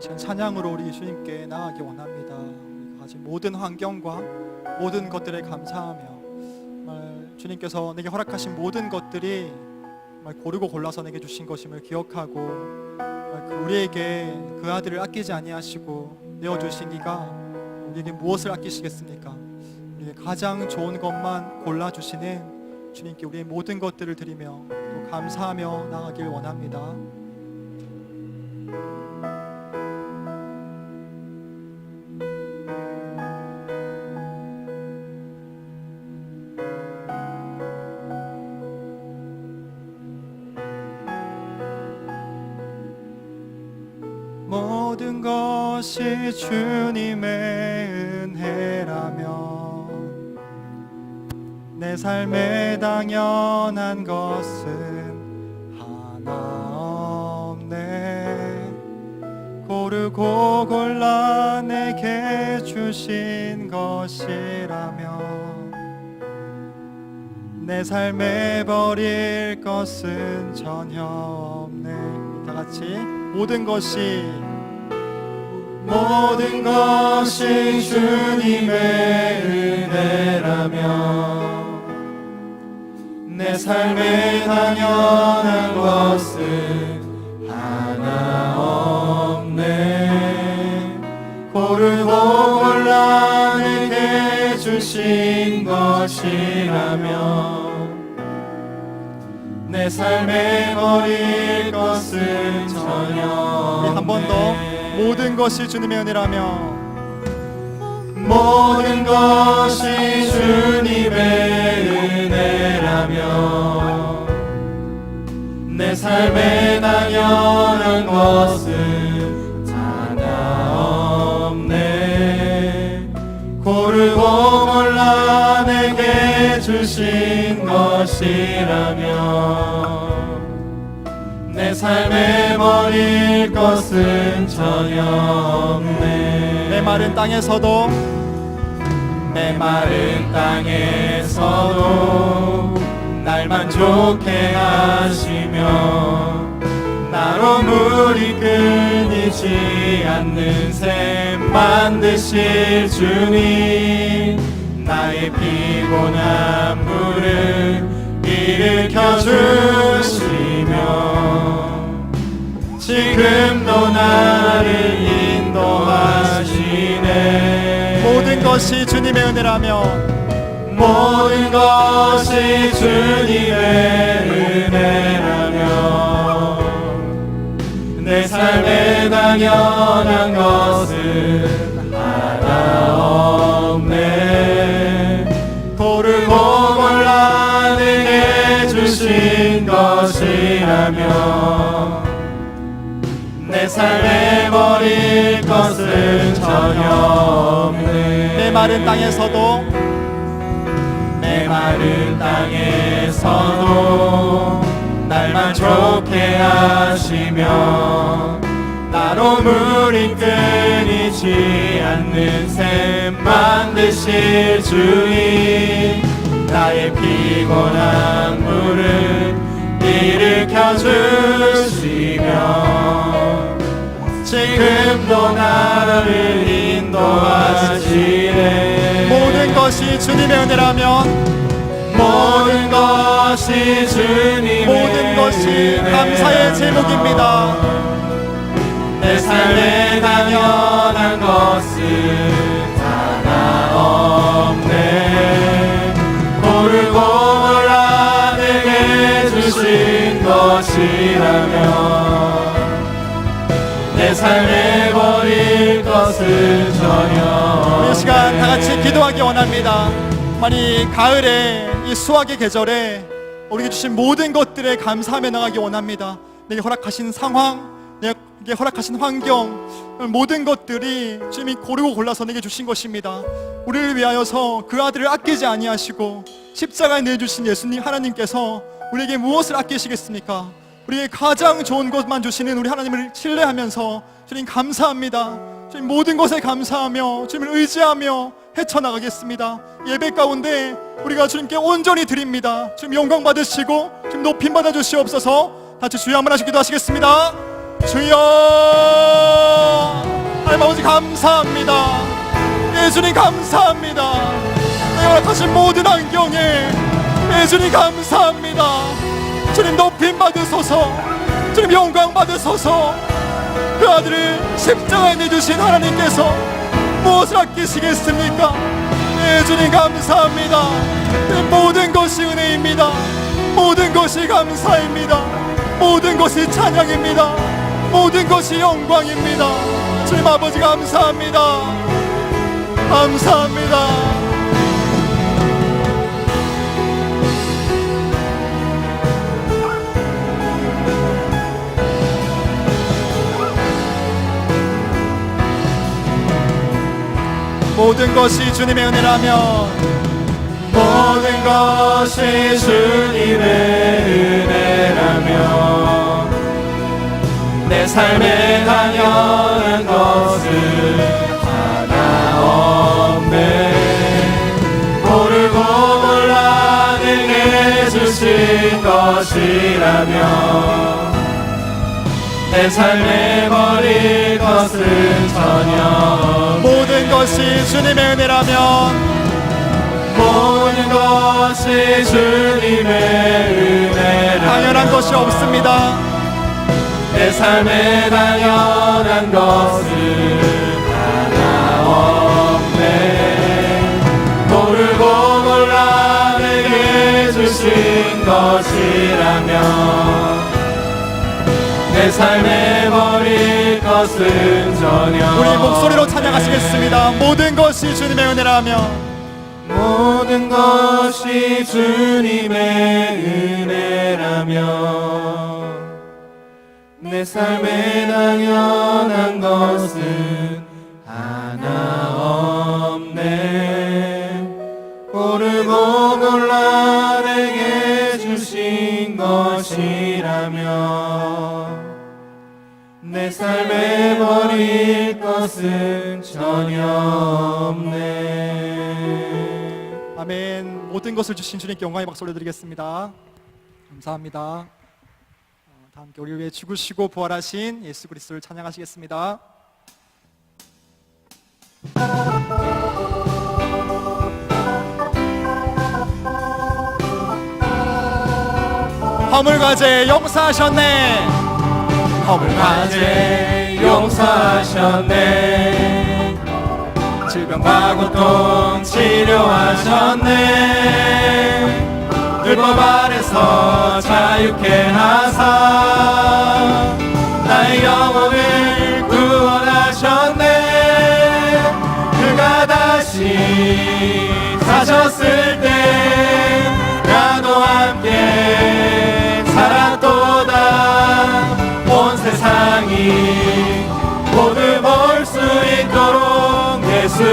지금 찬양으로 우리 주님께 나아가기 원합니다. 우리가 가진 모든 환경과 모든 것들에 감사하며 정말 주님께서 내게 허락하신 모든 것들이 정말 고르고 골라서 내게 주신 것임을 기억하고 우리에게 그 아들을 아끼지 아니하시고 내어주신 이가 우리에게 무엇을 아끼시겠습니까? 우리에게 가장 좋은 것만 골라주시는 주님께 우리의 모든 것들을 드리며 또 감사하며 나아가길 원합니다. 모든 것이 주님의 은혜라면 내 삶에 당연한 것은 하나 없네. 고르고 골라 내게 주신 것이라면 내 삶에 버릴 것은 전혀 없네. 다 같이 모든 것이 주님의 은혜라면 내 삶에 당연한 것은 하나 없네. 고르고 골라 내게 주신 것이라면 내 삶에 버릴 것은 전혀 없네. 한 번 더 모든 것이 주님의 은혜라며 모든 것이 주님의 은혜라면 내 삶에 당연한 것은 하나 없네. 고르고 골라 내게 주신 것이라면 내 삶에 버릴 것은 전혀 없네. 메마른 땅에서도 날 만족해 하시며 나로 물이 끊이지 않는 샘 만드실 주님, 나의 피곤한 물을 일으켜 주시며 지금도 나를 인도하시네. 모든 것이 주님의 은혜라면 모든 것이 주님의 은혜라면 내 삶에 당연한 것은 하나 없네. 고르고 골라 내게 주신 것이라면 내 삶에 버릴 것은 전혀 없네. 메마른 땅에서도 날 만족해 하시며 나로 물이 끊이지 않는 샘 만드실 주님, 나의 피곤한 물을 일으켜 주시며 지금도 나를 인도하시네. 모든 것이 주님의 은혜라면 모든 것이 주님의 모든 것이 감사의 제목입니다. 내 삶에 당연한 것은 하나 없네. 고르고 골라 내게 주신 것이라면 내 삶에 버릴 것은 전혀 없네. 이 시간 다 같이 기도하기 원합니다. 이 가을에 이 수확의 계절에 우리에게 주신 모든 것들에 감사하며 나가기 원합니다. 내게 허락하신 상황, 내게 허락하신 환경, 모든 것들이 주님이 고르고 골라서 내게 주신 것입니다. 우리를 위하여서 그 아들을 아끼지 아니하시고 십자가에 내주신 예수님 하나님께서 우리에게 무엇을 아끼시겠습니까? 우리에게 가장 좋은 것만 주시는 우리 하나님을 신뢰하면서 주님 감사합니다. 주님 모든 것에 감사하며 주님을 의지하며 헤쳐나가겠습니다. 예배 가운데 우리가 주님께 온전히 드립니다. 주님 영광 받으시고 주님 높임 받아 주시옵소서. 같이 주여 한번 하시기도 하시겠습니다. 주여. 하나님 아버지 감사합니다. 예수님 감사합니다. 내가 허락하신 모든 안경에 예수님 감사합니다. 주님 높임 받으소서. 주님 영광 받으소서. 그 아들을 십자가에 내주신 하나님께서 무엇을 아끼시겠습니까? 예수님 감사합니다. 모든 것이 은혜입니다. 모든 것이 감사입니다. 모든 것이 찬양입니다. 모든 것이 영광입니다. 주님 아버지 감사합니다. 감사합니다. 모든 것이 주님의 은혜라면, 모든 것이 주님의 은혜라면 내 삶에 당연한 것은 하나 없네. 모르고 몰라 내게 주신 것이라면 내 삶에 버릴 것은 전혀 없네. 모든 것이 주님의 은혜라면, 모든 것이 주님의 은혜라면 당연한 것이 없습니다. 내 삶에 당연한 것은 하나 없네. 모르고 몰라 내게 주신 것이라면 내 삶에 버릴 것은 전혀 우리 목소리로 찬양하시겠습니다. 모든 것이 주님의 은혜라면, 모든 것이 주님의 은혜라면 내 삶에 당연한 것은 하나 없네. 모르고 몰라 내게 주신 것이라면 내 삶에 버릴 것은 전혀 없네. 아멘. 모든 것을 주신 주님께 영광의 박수 올려드리겠습니다. 감사합니다. 다 함께 우리 위해 죽으시고 부활하신 예수 그리스도를 찬양하시겠습니다. 허물과제 용서하셨네. 허물과제 용서하셨네. 질병과 고통 치료하셨네. 율법 아래서 자유케 하사 나의 영혼을 구원하셨네. 그가 다시 사셨을 때 나도 함께 살았도다. 온 세상이 모두 볼 수 있도록 예수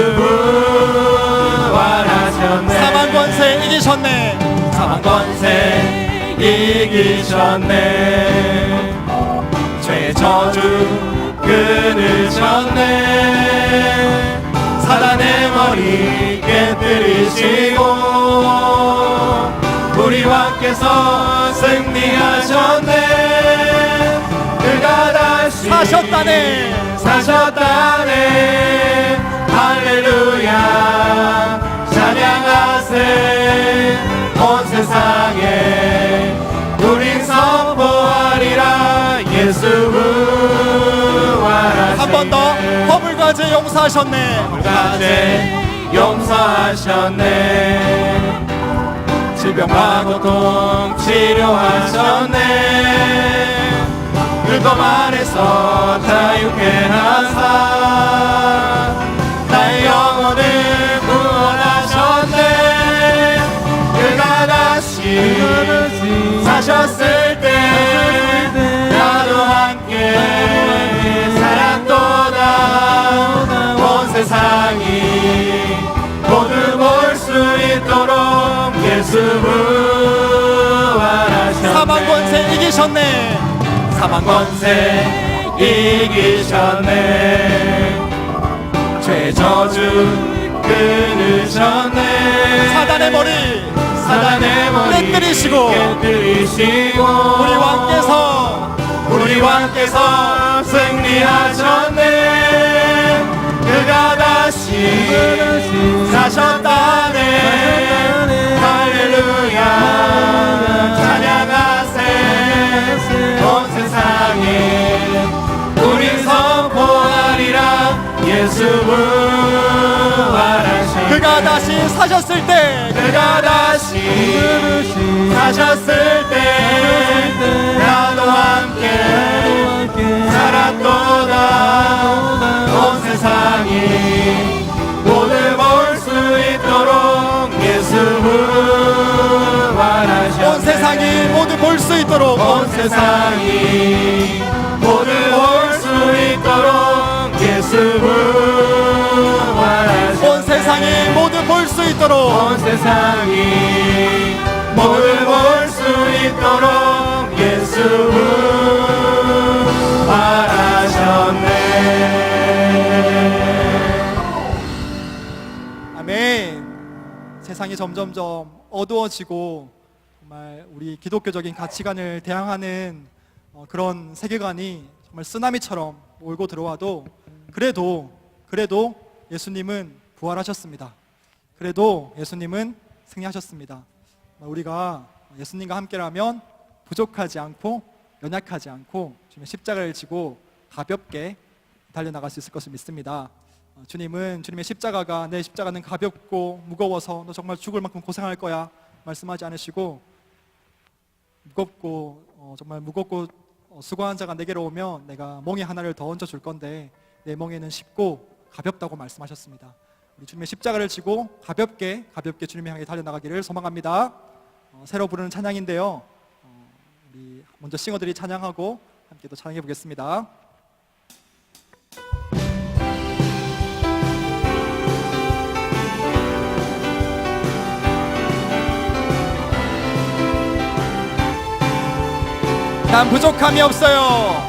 부활하셨네. 사망 권세 이기셨네. 사망 권세 이기셨네. 죄의 저주 끊으셨네. 사단의 머리 깨뜨리시고 우리와 함께서 승리하셨네. 그가 다시 사셨다네. 사셨다네. 할렐루야 찬양하세. 온 세상에 우린 선포하리라. 예수 부활하셨네. 한 번 더. 허물과제 용서하셨네. 허물과제 용서하셨네. 질병과 고통 치료하셨네. 율법 안에서 자유케 하사 나의 영혼을 구원하셨네. 그가 다시 사셨을 때 나도 함께 살았도다. 온 세상이 모두 볼 수 있도록 예수 부활하셨네. 사망 권세 이기셨네. 사망 권세 이기셨네. 죄의 저주 끊으셨네. 사단의 머리 깨뜨리시고 우리와 함께서 승리하셨네. 사셨다네 할렐루야 찬양하세 온 세상에 우리 선포하리라 예수 부활하신 그가 다시 사셨을 때 그가 다시 사셨을 때 나도 함께 살았도다 온 세상이 모두 볼 수 있도록 예수 부활하셨네 온 세상이 모두 볼 수 있도록 온 세상이 모두 볼 수 있도록 예수 부활하셨네 온 세상이 모두 볼 수 있도록 온 세상이 모두 볼 수 있도록 예수 부활하셨네. 아멘. 세상이 점점점 어두워지고 정말 우리 기독교적인 가치관을 대항하는 그런 세계관이 정말 쓰나미처럼 몰고 들어와도 그래도 예수님은 부활하셨습니다. 그래도 예수님은 승리하셨습니다. 우리가 예수님과 함께라면 부족하지 않고 연약하지 않고 주님의 십자가를 지고 가볍게 달려나갈 수 있을 것을 믿습니다. 주님은 주님의 십자가가 내 십자가는 가볍고 무거워서 너 정말 죽을 만큼 고생할 거야 말씀하지 않으시고 정말 무겁고 수고한 자가 내게로 오면 내가 멍에 하나를 더 얹어 줄 건데 내 멍에는 쉽고 가볍다고 말씀하셨습니다. 우리 주님의 십자가를 지고 가볍게 주님을 향해 달려나가기를 소망합니다. 새로 부르는 찬양인데요, 우리 먼저 싱어들이 찬양하고 함께 또 찬양해 보겠습니다. 난 부족함이 없어요.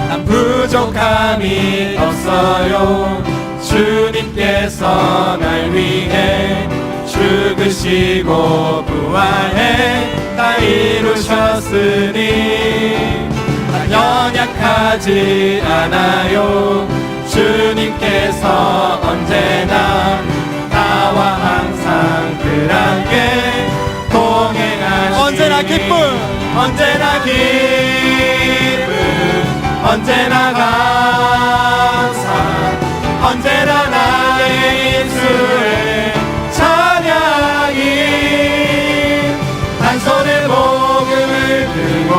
난 부족함이 없어요. 주님께서 날 위해 죽으시고 부활해 다 이루셨으니 난 연약하지 않아요. 주님께서 언제나 나와 항상 늘 함께 동행하시니 언제나 기쁨, 언제나 기쁨, 언제나 감사, 언제나 나의 입술에 찬양이 한 손에 복음을 들고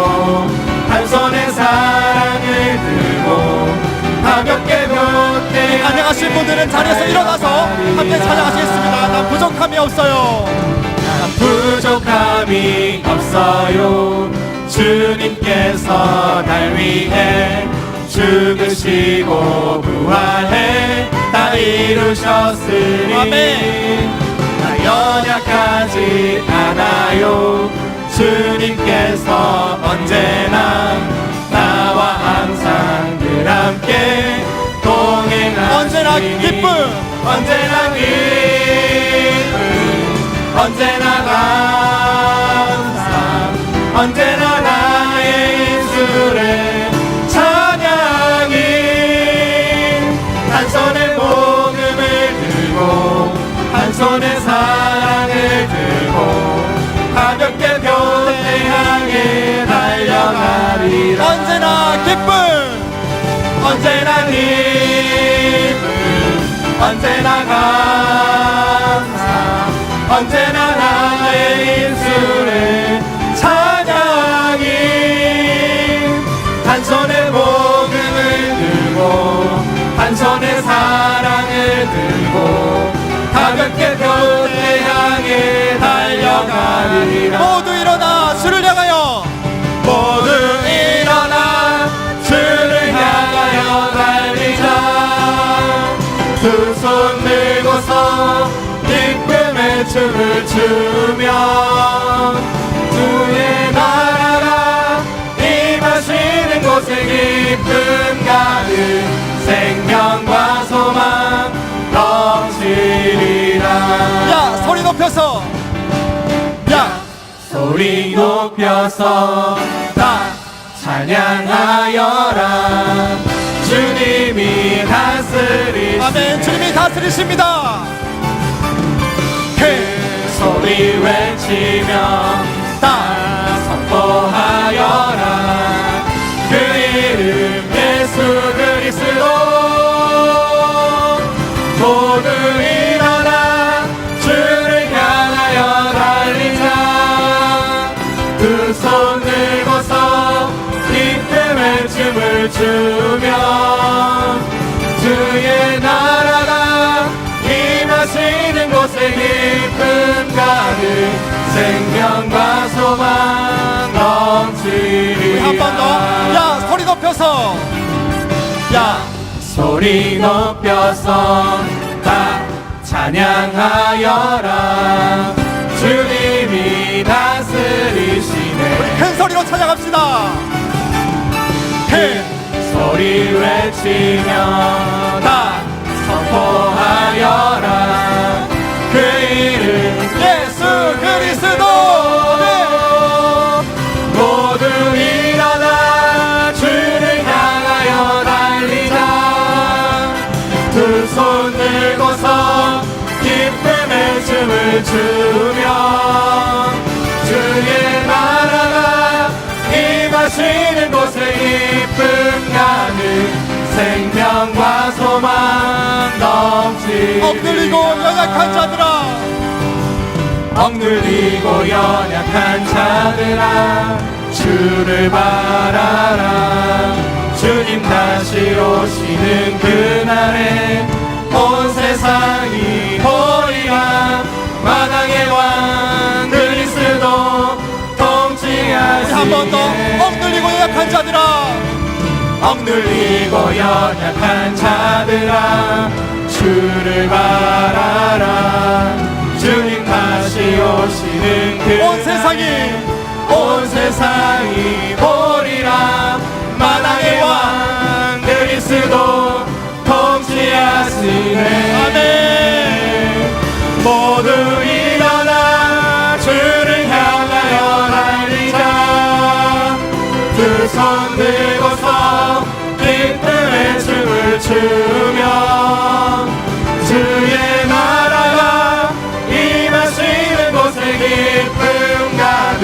한 손에 사랑을 들고 가볍게 곁에 안녕하신 분들은 자리에서 일어나서 함께 찬양하시겠습니다. 난 부족함이 없어요. 난 부족함이 없어요. 주님께서 날 위해 죽으시고 부활해 다 이루셨으니 아멘. 나 연약하지 않아요. 주님께서 언제나 나와 항상 늘 함께 동행하시니 언제나 기쁨, 언제나 기쁨, 언제나 감사, 언제나 나의 입술에 찬양이 한 손에 복음을 들고 한 손에 사랑을 들고 가볍게 곁에 향해 달려가리라. 언제나 기쁨, 언제나 기쁨, 언제나 감사, 언제나 나의 입술에 찬양이 한 손에 복음을 들고 한 손에 사랑을 들고 가볍게 곁에 향해 달려가리라. 모두 일어나 주를 향하여, 모두 일어나 주를 향하여 달리자. 두 손 들고서 기쁨의 춤을 추며 주의 나라가 임하시는 곳에 기쁨 가득 생명과 소망 넘치리라. 야 소리 높여서, 야 소리 높여서 다 찬양하여라. 주님이 다스 다스리시네. 아멘. 주님이 다스리십니다. 큰 소리 외치며 다 선포하여라. 그 이름 예수 그리스도. 모두 일어나 주를 향하여 달리자. 두 손 들고서 기쁨의 춤을 추며 주의 나라가 임하시는 곳에 기쁨 가득 생명과 소망 넘치리라. 한 번 더. 야, 소리 높여서. 야, 소리 높여서 다 찬양하여라. 주님이 다스리시네. 큰 소리로 찬양합시다. 큰 소리 외치며 다 선포하여라. 그 이름 예수 그리스도. 모두 일어나 주를 향하여 달리자. 두 손 들고서 기쁨의 춤을 추며 주의 나라가 임하시는 곳에 기쁨 가득 생명과 소망 넘치리라. 억눌리고 연약한 자들아, 억눌리고 연약한 자들아 주를 바라라. 주님 다시 오시는 그날에 온 세상이 보리라. 마당의 왕 그리스도 통치하시네. 한 번 더. 억눌리고 연약한 자들아, 억눌리고 연약한 자들아 주를 바라라. 주님 다시 오시는 그 온 세상이 보리라. 마당의 왕 그리스도 통치하시네. 아멘. 모두 일어나 주를 향하여 달리자. 두 손 들고서 기쁨의 춤을 추며 주의 나라가 임하시는 곳에 기쁨 가득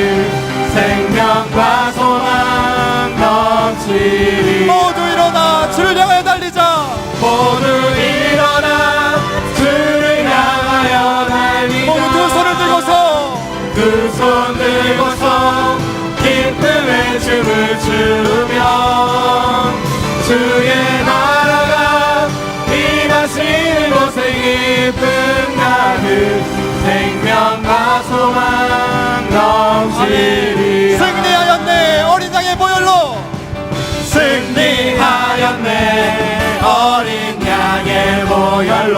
생명과 소망 넘치리. 모두 일어나 주를 향하여 달리자. 모두 일어나 주를 향하여 달리자. 모두 두 손을 들고서 두 손 들고서 기쁨의 춤을 추며 주의 나라가 임하시는 곳에 기쁨 가득 생명과 소망 넘치리. 승리하였네. 어린 양의 보혈로 승리하였네. 어린 양의 보혈로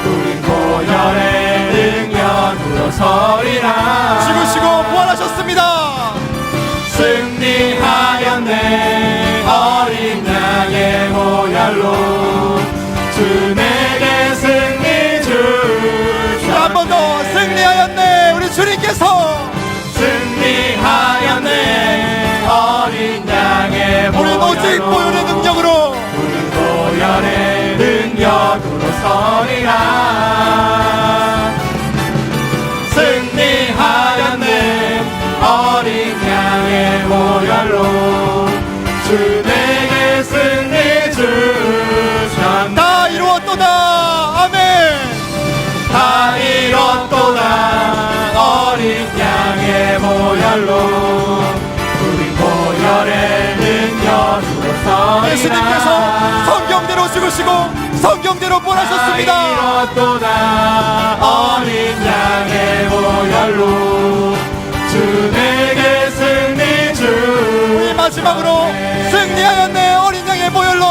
우리 보혈의 능력으로 서리라. 죽으시고 부활하셨습니다. 승리하였네. 어린 양의 보혈로 주 내게 승리 주셨네. 한 번 더. 승리하였네. 우리 주님께서 승리하였네. 어린 양의 우리 오직 보혈의 능력으로 우리 보혈의 능력으로 서리라. 승리하였네. 어린 양의 보혈로 주 내게 승리 주셨네. 다 이루었도다. 아멘. 다 이뤘도다. 어린 양의 보혈로 우리 보혈의 능력으로 서리라. 예수님께서 성경대로 죽으시고 성경대로 부활하셨습니다. 다 이뤘도다. 어린 양의 보혈로 주 내게 승리 주. 마지막으로 승리하였네. 어린 양의 보혈로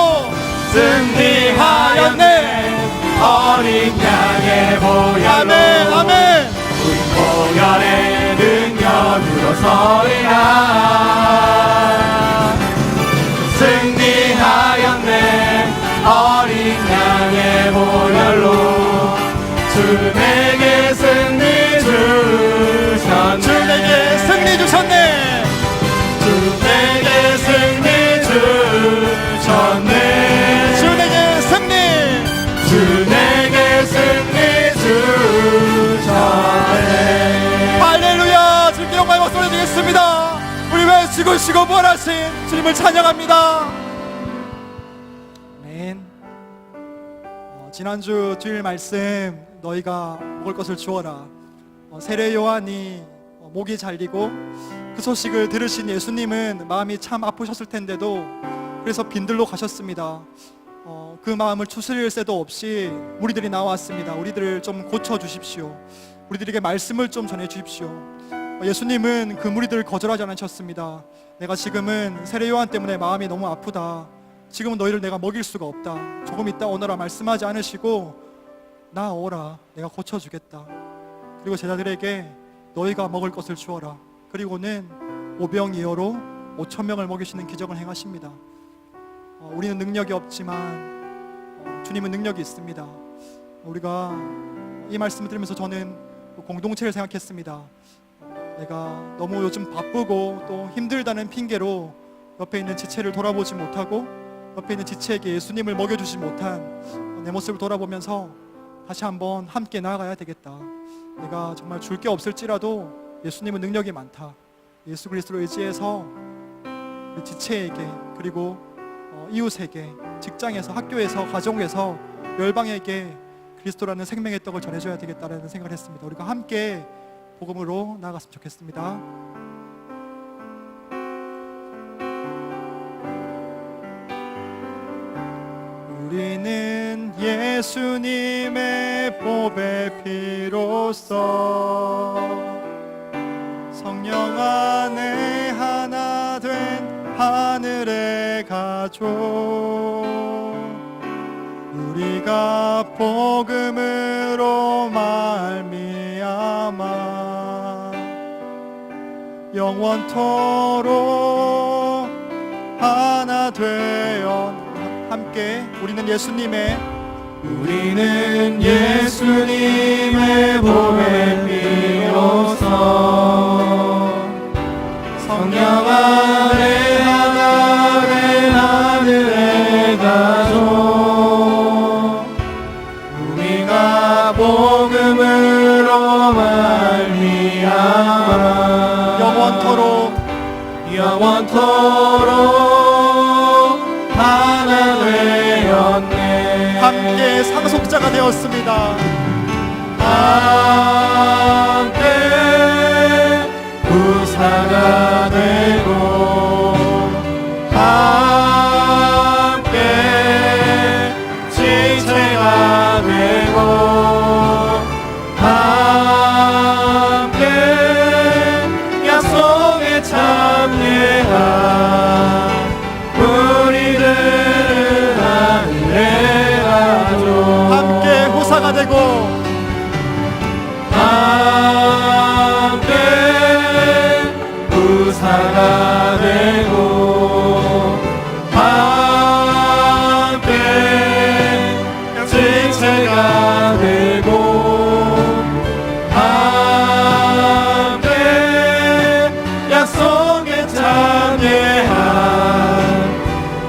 승리하였네. 어린 양의 보혈로 아멘. 아멘. 우리 보혈의 능력으로 서리라. 승리하였네. 어린 양의 보혈로 주 내게 승리 주셨네. 주 내게 승리 주셨네. 주 내게 승리 주셨네. 주 내게 승리 있습니다. 우리 왜 죽으시고 부활하신 주님을 찬양합니다. 아멘. 지난주 주일 말씀 너희가 먹을 것을 주어라. 세례 요한이 목이 잘리고 그 소식을 들으신 예수님은 마음이 참 아프셨을 텐데도 그래서 빈들로 가셨습니다. 그 마음을 추스릴 새도 없이 무리들이 나왔습니다. 우리들을 좀 고쳐주십시오. 우리들에게 말씀을 좀 전해주십시오. 예수님은 그 무리들을 거절하지 않으셨습니다. 내가 지금은 세례 요한 때문에 마음이 너무 아프다. 지금은 너희를 내가 먹일 수가 없다. 조금 있다 오너라 말씀하지 않으시고 나오라, 내가 고쳐주겠다. 그리고 제자들에게 너희가 먹을 것을 주어라. 그리고는 오병이어로 5,000명을 먹이시는 기적을 행하십니다. 우리는 능력이 없지만 주님은 능력이 있습니다. 우리가 이 말씀을 들으면서 저는 공동체를 생각했습니다. 내가 너무 요즘 바쁘고 또 힘들다는 핑계로 옆에 있는 지체를 돌아보지 못하고 옆에 있는 지체에게 예수님을 먹여주지 못한 내 모습을 돌아보면서 다시 한번 함께 나아가야 되겠다. 내가 정말 줄 게 없을지라도 예수님은 능력이 많다. 예수 그리스도를 의지해서 지체에게 그리고 이웃에게 직장에서 학교에서 가정에서 열방에게 그리스도라는 생명의 떡을 전해줘야 되겠다라는 생각을 했습니다. 우리가 함께 복음으로 나아갔으면 좋겠습니다. 우리는 예수님의 보배 피로써 성령 안에 하나 된 하늘의 가족, 우리가 복음으로 말미암아 영원토록 하나 되어 함께 우리는 예수님의 보배 피로써 성령 안에 하나 된 하늘의 가족, 우리가 복음으로 말미암아 영원토록 하나 되었네. 함께 상속자가 되었습니다. 함께 부사가 되고 함께 지체가 되고 함께 약속에 참여한 우리들은 하늘의 가족, 함께 후사가 되고 함께 부사가 되고 함께 지체가 되고 함께 약속에 참여한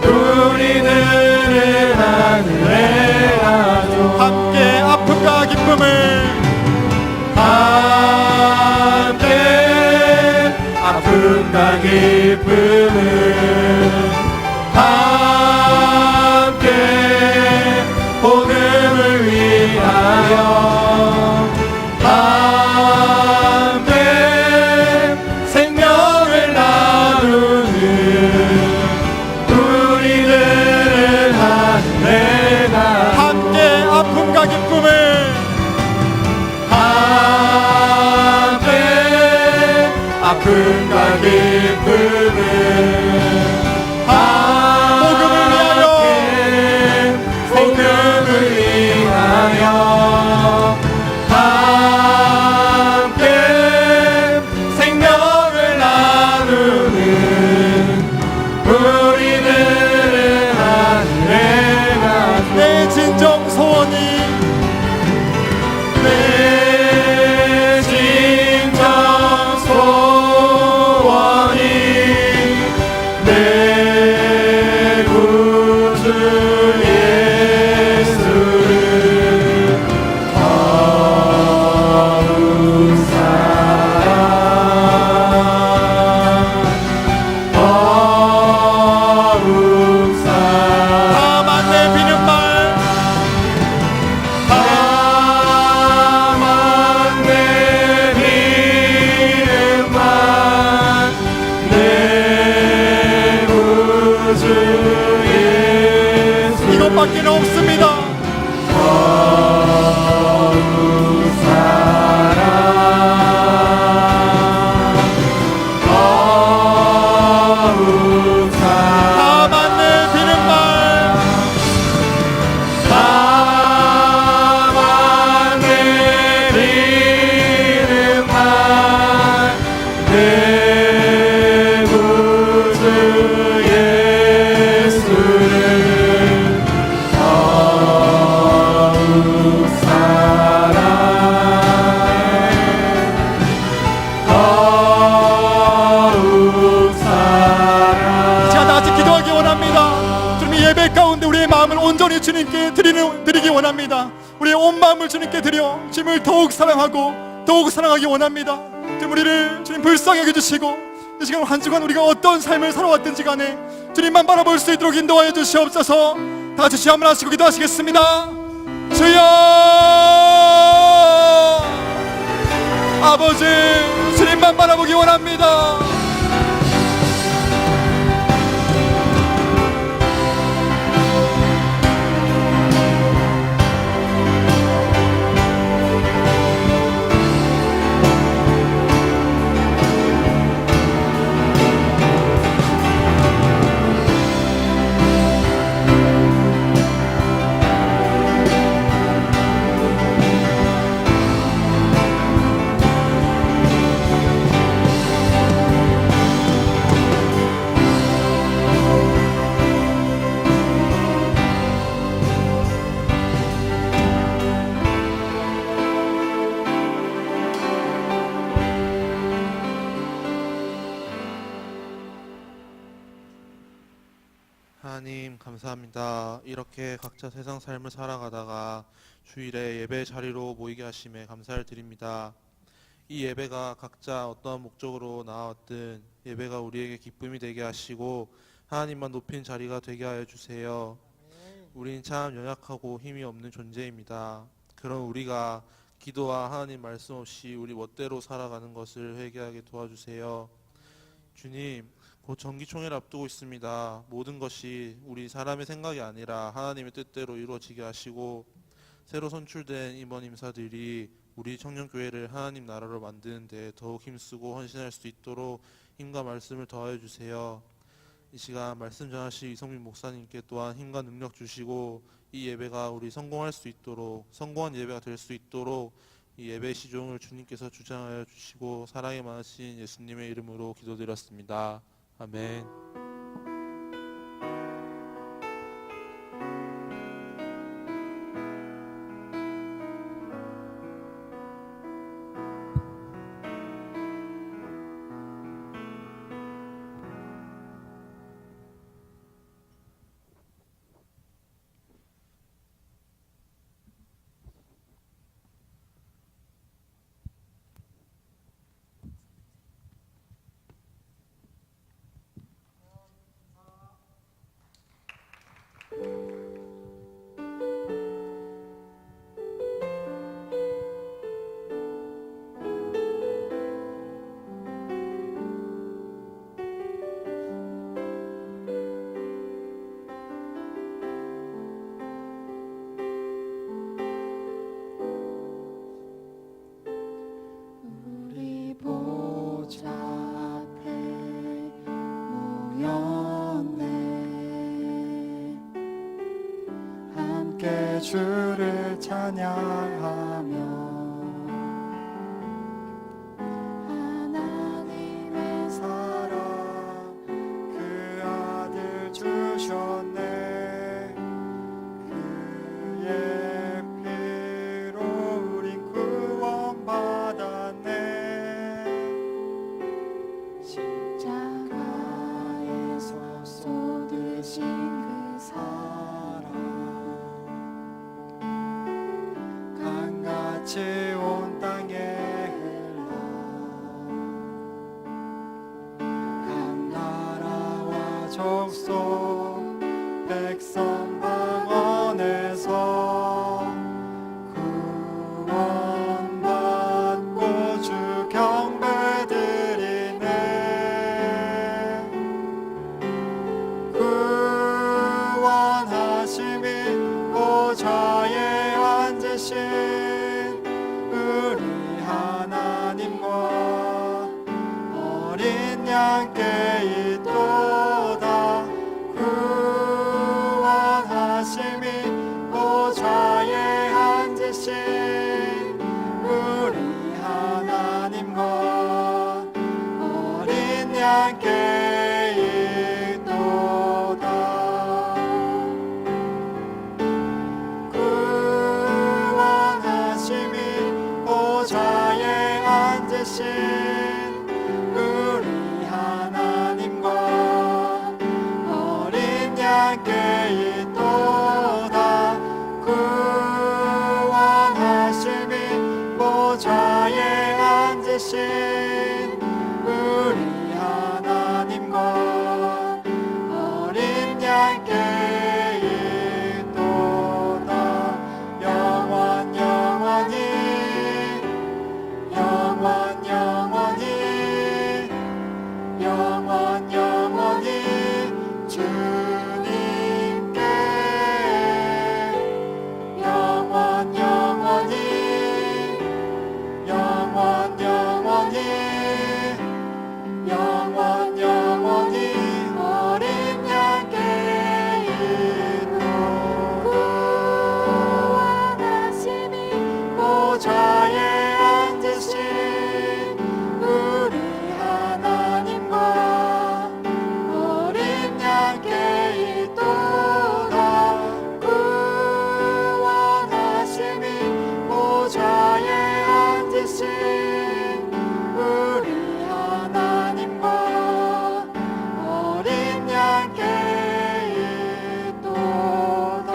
우리들은 하늘의 가족, 함께 아픔과 기쁨을 함께 아픔과 기쁨을 함께 복음을 위하여 함께 생명을 나누는 우리들은 하늘의 가족, 함께 아픔과 기쁨을 함께 아픔과 기쁨을 복음을 위하여 함께 생명을 나누는 우리들은 하늘의 가족, 내 진정 소원이 내 진정 소원이 내 구주 예수를 더욱 사랑하며 밖에 없습니다. 다만 내비는 말, 다만 내리는 말, 내 구주 예수를 더욱 사랑해, 더욱 사랑해. 제가 다같이 기도하기 원합니다. 주님, 이 예배 가운데 우리의 마음을 온전히 주님께 드리기 원합니다. 우리의 온 마음을 주님께 드려 주님을 더욱 사랑하고 더욱 사랑하기 원합니다. 주님, 우리를 주님 불쌍히 여겨주시고 이 시간 한 주간 우리가 어떤 삶을 살아왔든지 간에 주님만 바라볼 수 있도록 인도하여 주시옵소서. 다같이 주여 한번 하시고 기도하시겠습니다. 주여, 아버지, 주님만 바라보기 원합니다. 하나님 감사합니다. 이렇게 각자 세상 삶을 살아가다가 주일에 예배 자리로 모이게 하심에 감사를 드립니다. 이 예배가 각자 어떠한 목적으로 나왔든 예배가 우리에게 기쁨이 되게 하시고 하나님만 높인 자리가 되게 하여 주세요. 우린 참 연약하고 힘이 없는 존재입니다. 그런 우리가 기도와 하나님 말씀 없이 우리 멋대로 살아가는 것을 회개하게 도와주세요. 주님, 곧 정기총회를 앞두고 있습니다. 모든 것이 우리 사람의 생각이 아니라 하나님의 뜻대로 이루어지게 하시고 새로 선출된 임원 임사들이 우리 청년교회를 하나님 나라로 만드는 데 더욱 힘쓰고 헌신할 수 있도록 힘과 말씀을 더하여 주세요. 이 시간 말씀 전하실 이성민 목사님께 또한 힘과 능력 주시고 이 예배가 우리 성공할 수 있도록, 성공한 예배가 될 수 있도록 이 예배 시종을 주님께서 주장하여 주시고 사랑이 많으신 예수님의 이름으로 기도드렸습니다. 아멘. 우리 보좌 앞에 모였네. 함께 주를 찬양하며 하나님의 사랑 그 아들 주셨네. 그의 피로 우린 구원받았네. 십자가에서 쏟으신 그 사랑 강같이 온 땅에 흘러 각 나라와 족속 백성 방언에서 구원받고 주 경배드리네. 구원하심이 양께 있도다. 구원하심이 보좌에 앉으신 우리 하나님과 어린 양께 있도다. 구원하심이 보좌에 앉으신 우리 하나님과 어린 양께 있도다. 영원 영원히 영원 영원히 영원 영원히 주님께 영원 영원히 영원 영원히 영원 영원히 어린 양께 있도다. 구원하심이 보좌에 앉으신 우리 하나님과 어린 양께 있도다. 구원하심이 보좌에 앉으신 우리 하나님과 어린 양께 있도다.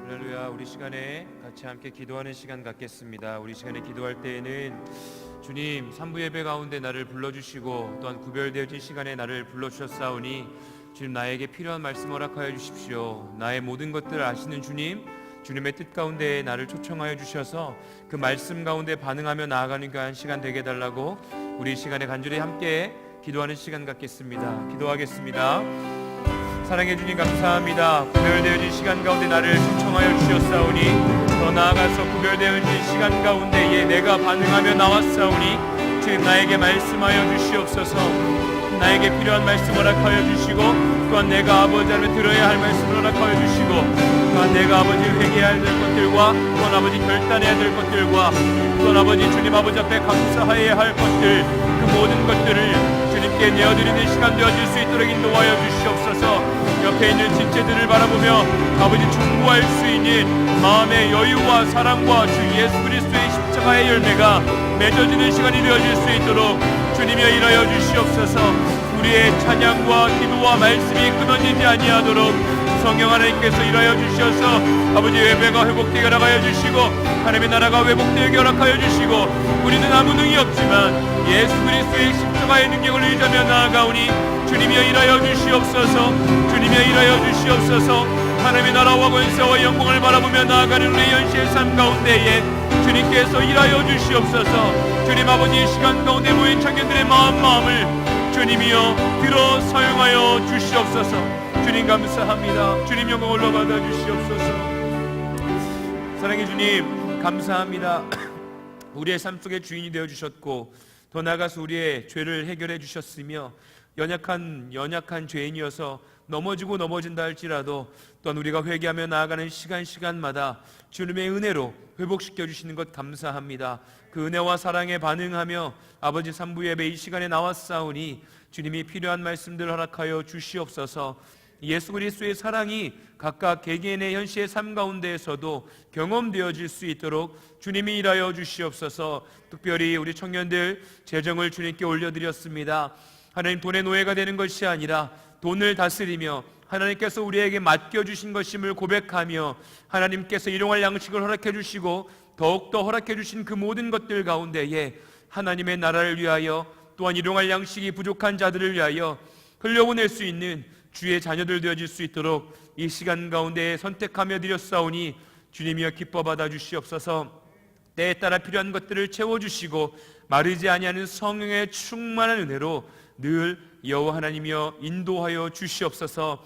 할렐루야. 우리 시간에 같이 함께 기도하는 시간 갖겠습니다. 우리 시간에 기도할 때에는 주님, 삼부 예배 가운데 나를 불러주시고 또한 구별되어진 시간에 나를 불러주셨사오니 주님, 나에게 필요한 말씀 허락하여 주십시오. 나의 모든 것들을 아시는 주님, 주님의 뜻 가운데 나를 초청하여 주셔서 그 말씀 가운데 반응하며 나아가는 귀한 시간 되게 해달라고 우리 시간에 간절히 함께 기도하는 시간 갖겠습니다. 기도하겠습니다. 사랑해 주님 감사합니다. 구별되어진 시간 가운데 나를 초청하여 주셨사오니 더 나아가서 구별되어진 시간 가운데에 내가 반응하며 나왔사오니 주님, 나에게 말씀하여 주시옵소서. 나에게 필요한 말씀 허락하여 주시고 또한 내가 아버지 앞에 들어야 할 말씀을 허락하여 주시고 또한 내가 아버지를 회개해야 될 것들과 또한 아버지 결단해야 될 것들과 또한 아버지 주님 아버지 앞에 감사해야 할 것들, 그 모든 것들을 주님께 내어드리는 시간 되어질 수 있도록 인도하여 주시옵소서. 옆에 있는 지체들을 바라보며 아버지 충고할 수 있는 마음의 여유와 사랑과 주 예수 그리스도의 십자가의 열매가 맺어지는 시간이 되어질 수 있도록 주님이여 일하여 주시옵소서. 우리의 찬양과 기도와 말씀이 끊어지지 아니하도록 성령 하나님께서 일하여 주셔서 아버지 예배가 회복되게 허락하여 주시고 하나님의 나라가 회복되게 허락하여 주시고 우리는 아무 능이 없지만 예수 그리스도의 십자가의 능력을 의지하며 나아가오니 주님이여 일하여 주시옵소서. 주님이여 일하여 주시옵소서. 하나님의 나라와 권세와 영광을 바라보며 나아가는 우리 현실의 삶 가운데에 주님께서 일하여 주시옵소서. 주님 아버지의 시간 가운데 모인 청년들의 마음을 주님이여 들어 사용하여 주시옵소서. 주님 감사합니다. 주님 영광 올라받아 주시옵소서. 사랑해 주님 감사합니다. 우리의 삶 속에 주인이 되어 주셨고 더 나아가서 우리의 죄를 해결해 주셨으며 연약한 죄인이어서 넘어지고 넘어진다 할지라도 또한 우리가 회개하며 나아가는 시간마다 주님의 은혜로 회복시켜 주시는 것 감사합니다. 그 은혜와 사랑에 반응하며 아버지 삼부 예배 이 시간에 나왔사오니 주님이 필요한 말씀들 허락하여 주시옵소서. 예수 그리스도의 사랑이 각각 개개인의 현실의 삶 가운데에서도 경험되어질 수 있도록 주님이 일하여 주시옵소서. 특별히 우리 청년들 재정을 주님께 올려드렸습니다. 하나님, 돈의 노예가 되는 것이 아니라 돈을 다스리며 하나님께서 우리에게 맡겨주신 것임을 고백하며 하나님께서 일용할 양식을 허락해 주시고 더욱더 허락해 주신 그 모든 것들 가운데에 하나님의 나라를 위하여 또한 일용할 양식이 부족한 자들을 위하여 흘려보낼 수 있는 주의 자녀들 되어질 수 있도록 이 시간 가운데 선택하며 드렸사오니 주님이여 기뻐 받아 주시옵소서. 때에 따라 필요한 것들을 채워주시고 마르지 아니하는 성령의 충만한 은혜로 늘 여호와 하나님이여 인도하여 주시옵소서.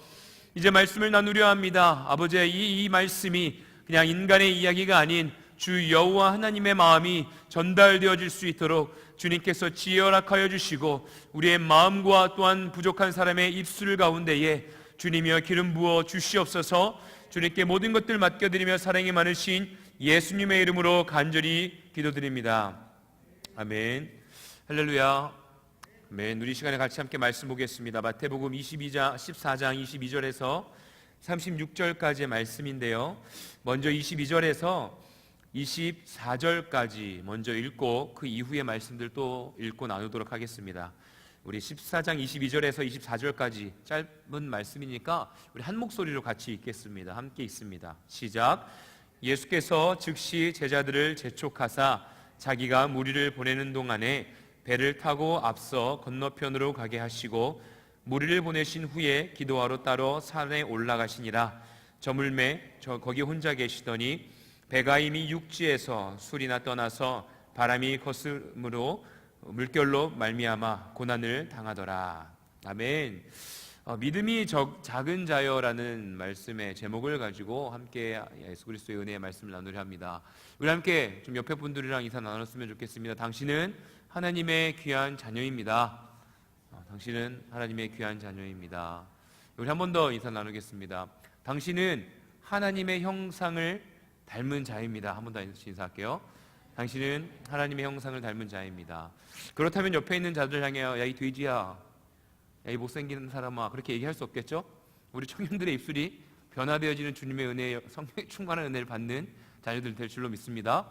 이제 말씀을 나누려 합니다. 아버지, 이 말씀이 그냥 인간의 이야기가 아닌 주 여호와 하나님의 마음이 전달되어질 수 있도록 주님께서 지혜 허락하여 주시고 우리의 마음과 또한 부족한 사람의 입술 가운데에 주님이여 기름 부어 주시옵소서. 주님께 모든 것들 맡겨드리며 사랑이 많으신 예수님의 이름으로 간절히 기도드립니다. 아멘. 할렐루야. 아멘. 우리 시간에 같이 함께 말씀 보겠습니다. 마태복음 14장 22절에서 36절까지의 말씀인데요, 먼저 22절에서 24절까지 먼저 읽고 그 이후의 말씀들 또 읽고 나누도록 하겠습니다. 우리 14장 22절에서 24절까지 짧은 말씀이니까 우리 한 목소리로 같이 읽겠습니다. 함께 읽습니다. 시작. 예수께서 즉시 제자들을 재촉하사 자기가 무리를 보내는 동안에 배를 타고 앞서 건너편으로 가게 하시고 무리를 보내신 후에 기도하러 따로 산에 올라가시니라. 저물매 거기 혼자 계시더니 배가 이미 육지에서 술이나 떠나서 바람이 거스름으로 물결로 말미암아 고난을 당하더라. 아멘. 믿음이 작은 자여라는 말씀의 제목을 가지고 함께 예수 그리스도의 은혜의 말씀을 나누려 합니다. 우리 함께 좀 옆에 분들이랑 인사 나눴으면 좋겠습니다. 당신은 하나님의 귀한 자녀입니다. 당신은 하나님의 귀한 자녀입니다. 우리 한 번 더 인사 나누겠습니다. 당신은 하나님의 형상을 닮은 자입니다. 한 번 더 인사할게요. 당신은 하나님의 형상을 닮은 자입니다. 그렇다면 옆에 있는 자들 향해 야 이 돼지야, 야 이 못생기는 사람아, 그렇게 얘기할 수 없겠죠? 우리 청년들의 입술이 변화되어지는 주님의 은혜, 성령의 충만한 은혜를 받는 자녀들 될 줄로 믿습니다.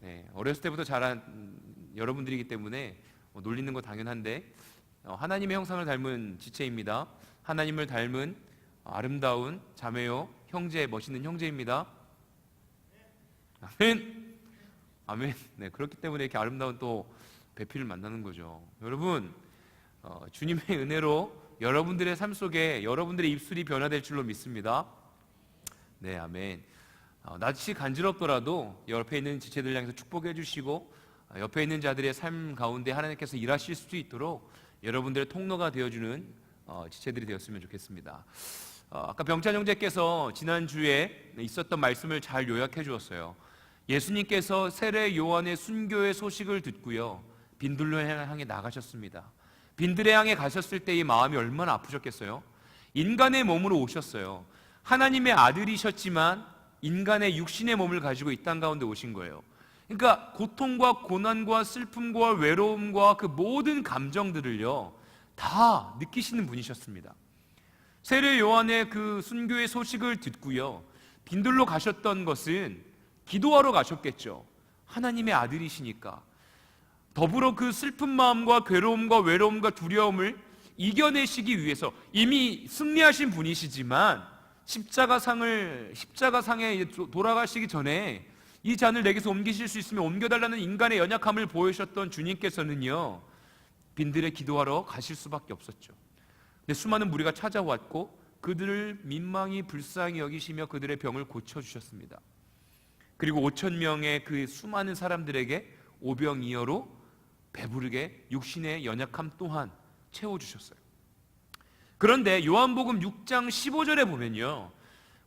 네, 어렸을 때부터 자란 여러분들이기 때문에 놀리는 거 당연한데 하나님의 형상을 닮은 지체입니다. 하나님을 닮은 아름다운 자매요 형제, 멋있는 형제입니다. 아멘. 아멘. 네, 그렇기 때문에 이렇게 아름다운 또 배필을 만나는 거죠. 여러분, 주님의 은혜로 여러분들의 삶 속에 여러분들의 입술이 변화될 줄로 믿습니다. 네, 아멘. 낯이 간지럽더라도 옆에 있는 지체들 향해서 축복해 주시고 옆에 있는 자들의 삶 가운데 하나님께서 일하실 수 있도록 여러분들의 통로가 되어주는 지체들이 되었으면 좋겠습니다. 아까 병찬 형제께서 지난주에 있었던 말씀을 잘 요약해 주었어요. 예수님께서 세례 요한의 순교의 소식을 듣고요, 빈들로 향해 나가셨습니다. 빈들에 향해 가셨을 때 이 마음이 얼마나 아프셨겠어요? 인간의 몸으로 오셨어요. 하나님의 아들이셨지만 인간의 육신의 몸을 가지고 이 땅 가운데 오신 거예요. 그러니까 고통과 고난과 슬픔과 외로움과 그 모든 감정들을요 다 느끼시는 분이셨습니다. 세례 요한의 그 순교의 소식을 듣고요, 빈들로 가셨던 것은 기도하러 가셨겠죠. 하나님의 아들이시니까. 더불어 그 슬픈 마음과 괴로움과 외로움과 두려움을 이겨내시기 위해서 이미 승리하신 분이시지만 십자가상에 돌아가시기 전에 이 잔을 내게서 옮기실 수 있으면 옮겨달라는 인간의 연약함을 보이셨던 주님께서는요 빈들에 기도하러 가실 수밖에 없었죠. 근데 수많은 무리가 찾아왔고 그들을 민망히 불쌍히 여기시며 그들의 병을 고쳐주셨습니다. 그리고 5,000명의 그 수많은 사람들에게 오병이어로 배부르게 육신의 연약함 또한 채워주셨어요. 그런데 요한복음 6장 15절에 보면요,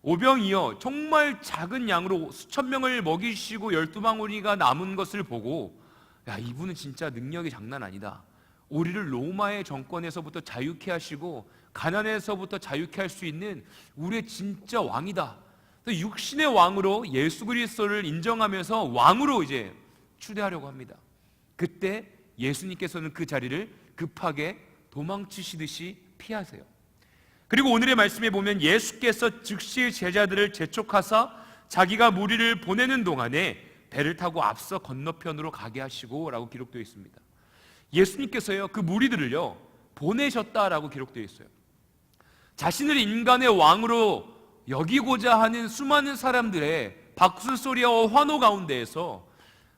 오병이어 정말 작은 양으로 수천 명을 먹이시고 12방울이가 남은 것을 보고 야, 이분은 진짜 능력이 장난 아니다. 우리를 로마의 정권에서부터 자유케 하시고 가난에서부터 자유케 할 수 있는 우리의 진짜 왕이다. 육신의 왕으로 예수 그리스도를 인정하면서 왕으로 이제 추대하려고 합니다. 그때 예수님께서는 그 자리를 급하게 도망치시듯이 피하세요. 그리고 오늘의 말씀에 보면 예수께서 즉시 제자들을 재촉하사 자기가 무리를 보내는 동안에 배를 타고 앞서 건너편으로 가게 하시고 라고 기록되어 있습니다. 예수님께서요 그 무리들을요 보내셨다라고 기록되어 있어요. 자신을 인간의 왕으로 여기고자 하는 수많은 사람들의 박수 소리와 환호 가운데에서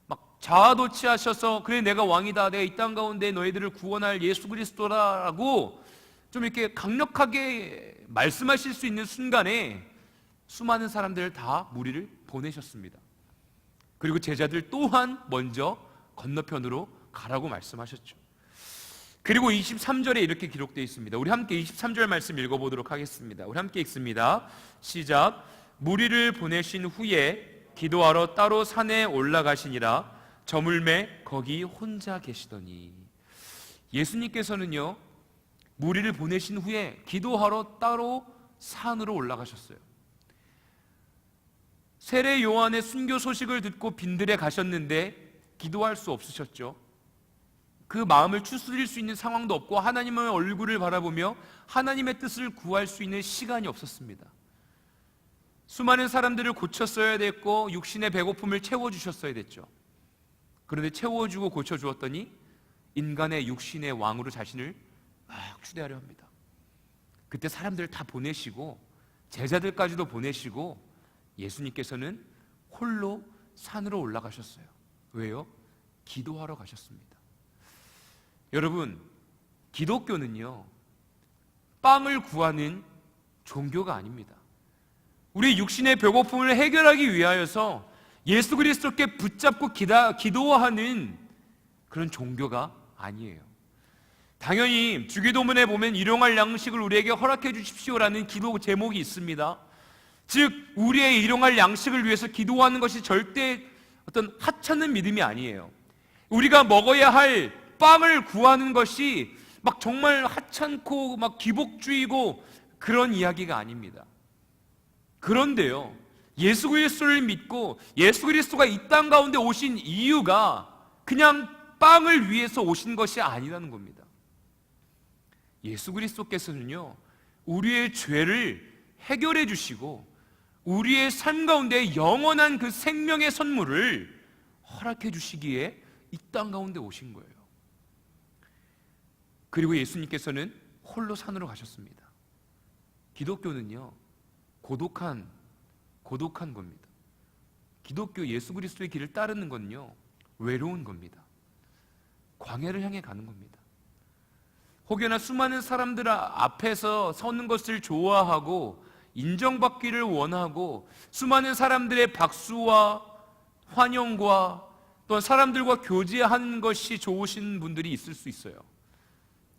막 자아도취하셔서 그래 내가 왕이다, 내가 이 땅 가운데 너희들을 구원할 예수 그리스도라고 좀 이렇게 강력하게 말씀하실 수 있는 순간에 수많은 사람들을 다 무리를 보내셨습니다. 그리고 제자들 또한 먼저 건너편으로 가라고 말씀하셨죠. 그리고 23절에 이렇게 기록되어 있습니다. 우리 함께 23절 말씀 읽어보도록 하겠습니다. 우리 함께 읽습니다. 시작. 무리를 보내신 후에 기도하러 따로 산에 올라가시니라. 저물매 거기 혼자 계시더니. 예수님께서는요, 무리를 보내신 후에 기도하러 따로 산으로 올라가셨어요. 세례 요한의 순교 소식을 듣고 빈들에 가셨는데 기도할 수 없으셨죠. 그 마음을 추스릴 수 있는 상황도 없고 하나님의 얼굴을 바라보며 하나님의 뜻을 구할 수 있는 시간이 없었습니다. 수많은 사람들을 고쳤어야 됐고 육신의 배고픔을 채워주셨어야 됐죠. 그런데 채워주고 고쳐주었더니 인간의 육신의 왕으로 자신을 막 추대하려 합니다. 그때 사람들을 다 보내시고 제자들까지도 보내시고 예수님께서는 홀로 산으로 올라가셨어요. 왜요? 기도하러 가셨습니다. 여러분, 기독교는요, 빵을 구하는 종교가 아닙니다. 우리 육신의 배고픔을 해결하기 위하여서 예수 그리스도께 붙잡고 기도하는 그런 종교가 아니에요. 당연히 주기도문에 보면 일용할 양식을 우리에게 허락해 주십시오라는 기도 제목이 있습니다. 즉 우리의 일용할 양식을 위해서 기도하는 것이 절대 어떤 하찮은 믿음이 아니에요. 우리가 먹어야 할 빵을 구하는 것이 막 정말 하찮고 막 기복주의고 그런 이야기가 아닙니다. 그런데요, 예수 그리스도를 믿고 예수 그리스도가 이 땅 가운데 오신 이유가 그냥 빵을 위해서 오신 것이 아니라는 겁니다. 예수 그리스도께서는요, 우리의 죄를 해결해 주시고 우리의 삶 가운데 영원한 그 생명의 선물을 허락해 주시기에 이 땅 가운데 오신 거예요. 그리고 예수님께서는 홀로 산으로 가셨습니다. 기독교는요, 고독한 겁니다. 기독교 예수 그리스도의 길을 따르는 건요, 외로운 겁니다. 광야를 향해 가는 겁니다. 혹여나 수많은 사람들 앞에서 서는 것을 좋아하고 인정받기를 원하고 수많은 사람들의 박수와 환영과 또 사람들과 교제하는 것이 좋으신 분들이 있을 수 있어요.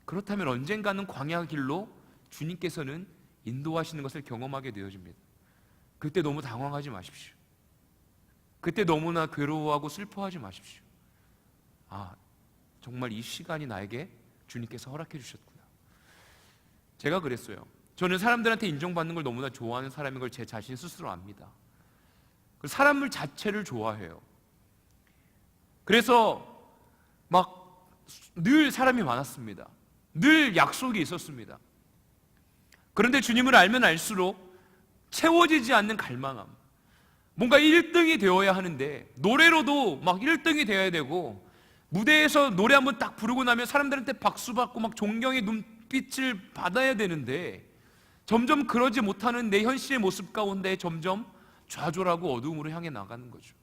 그렇다면 언젠가는 광야 길로 주님께서는 인도하시는 것을 경험하게 되어집니다. 그때 너무 당황하지 마십시오. 그때 너무나 괴로워하고 슬퍼하지 마십시오. 아, 정말 이 시간이 나에게 주님께서 허락해 주셨구나. 제가 그랬어요. 저는 사람들한테 인정받는 걸 너무나 좋아하는 사람인 걸 제 자신 스스로 압니다. 사람을 자체를 좋아해요. 그래서 막 늘 사람이 많았습니다. 늘 약속이 있었습니다. 그런데 주님을 알면 알수록 채워지지 않는 갈망함, 뭔가 1등이 되어야 하는데 노래로도 막 1등이 되어야 되고 무대에서 노래 한번 딱 부르고 나면 사람들한테 박수받고 막 존경의 눈빛을 받아야 되는데 점점 그러지 못하는 내 현실의 모습 가운데 점점 좌절하고 어두움으로 향해 나가는 거죠.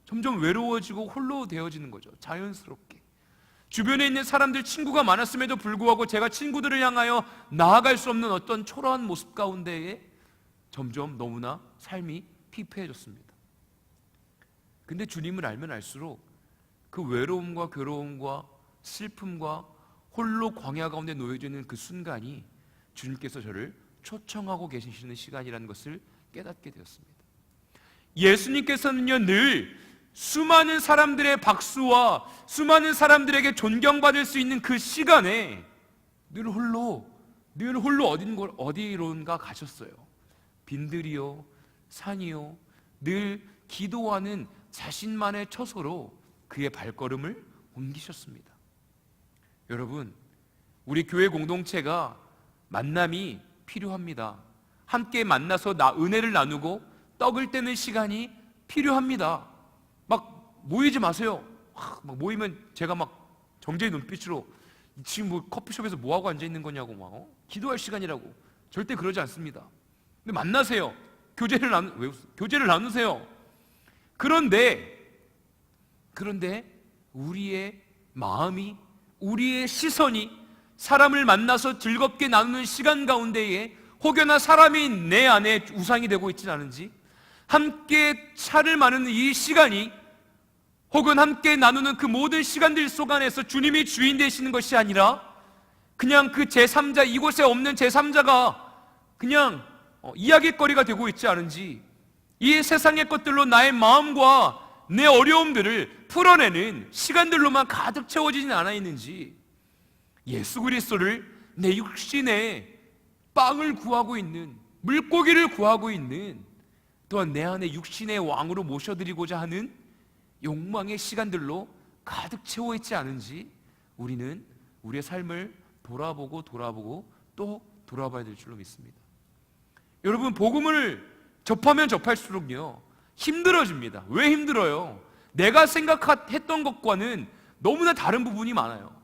점점 외로워지고 홀로 되어지는 거죠. 자연스럽게 주변에 있는 사람들 친구가 많았음에도 불구하고 제가 친구들을 향하여 나아갈 수 없는 어떤 초라한 모습 가운데에 점점 너무나 삶이 피폐해졌습니다. 근데 주님을 알면 알수록 그 외로움과 괴로움과 슬픔과 홀로 광야 가운데 놓여지는 그 순간이 주님께서 저를 초청하고 계시는 시간이라는 것을 깨닫게 되었습니다. 예수님께서는요, 늘 수많은 사람들의 박수와 수많은 사람들에게 존경받을 수 있는 그 시간에 늘 홀로 어디론가 가셨어요. 빈들이요, 산이요, 늘 기도하는 자신만의 처소로 그의 발걸음을 옮기셨습니다. 여러분, 우리 교회 공동체가 만남이 필요합니다. 함께 만나서 은혜를 나누고 떡을 떼는 시간이 필요합니다. 막 모이지 마세요. 막 모이면 제가 막 정죄의 눈빛으로 지금 뭐 커피숍에서 뭐하고 앉아있는 거냐고 막 기도할 시간이라고 절대 그러지 않습니다. 근데 만나세요. 교제를 나누세요. 그런데 우리의 마음이, 우리의 시선이 사람을 만나서 즐겁게 나누는 시간 가운데에 혹여나 사람이 내 안에 우상이 되고 있지 않은지, 함께 차를 마르는 이 시간이 혹은 함께 나누는 그 모든 시간들 속 안에서 주님이 주인 되시는 것이 아니라 그냥 그 제3자, 이곳에 없는 제3자가 그냥 이야기거리가 되고 있지 않은지, 이 세상의 것들로 나의 마음과 내 어려움들을 풀어내는 시간들로만 가득 채워지진 않아 있는지, 예수 그리스도를 내 육신에 빵을 구하고 있는, 물고기를 구하고 있는, 또한 내 안에 육신의 왕으로 모셔드리고자 하는 욕망의 시간들로 가득 채워 있지 않은지 우리는 우리의 삶을 돌아보고 또 돌아봐야 될 줄로 믿습니다. 여러분, 복음을 접하면 접할수록요 힘들어집니다. 왜 힘들어요? 내가 생각했던 것과는 너무나 다른 부분이 많아요.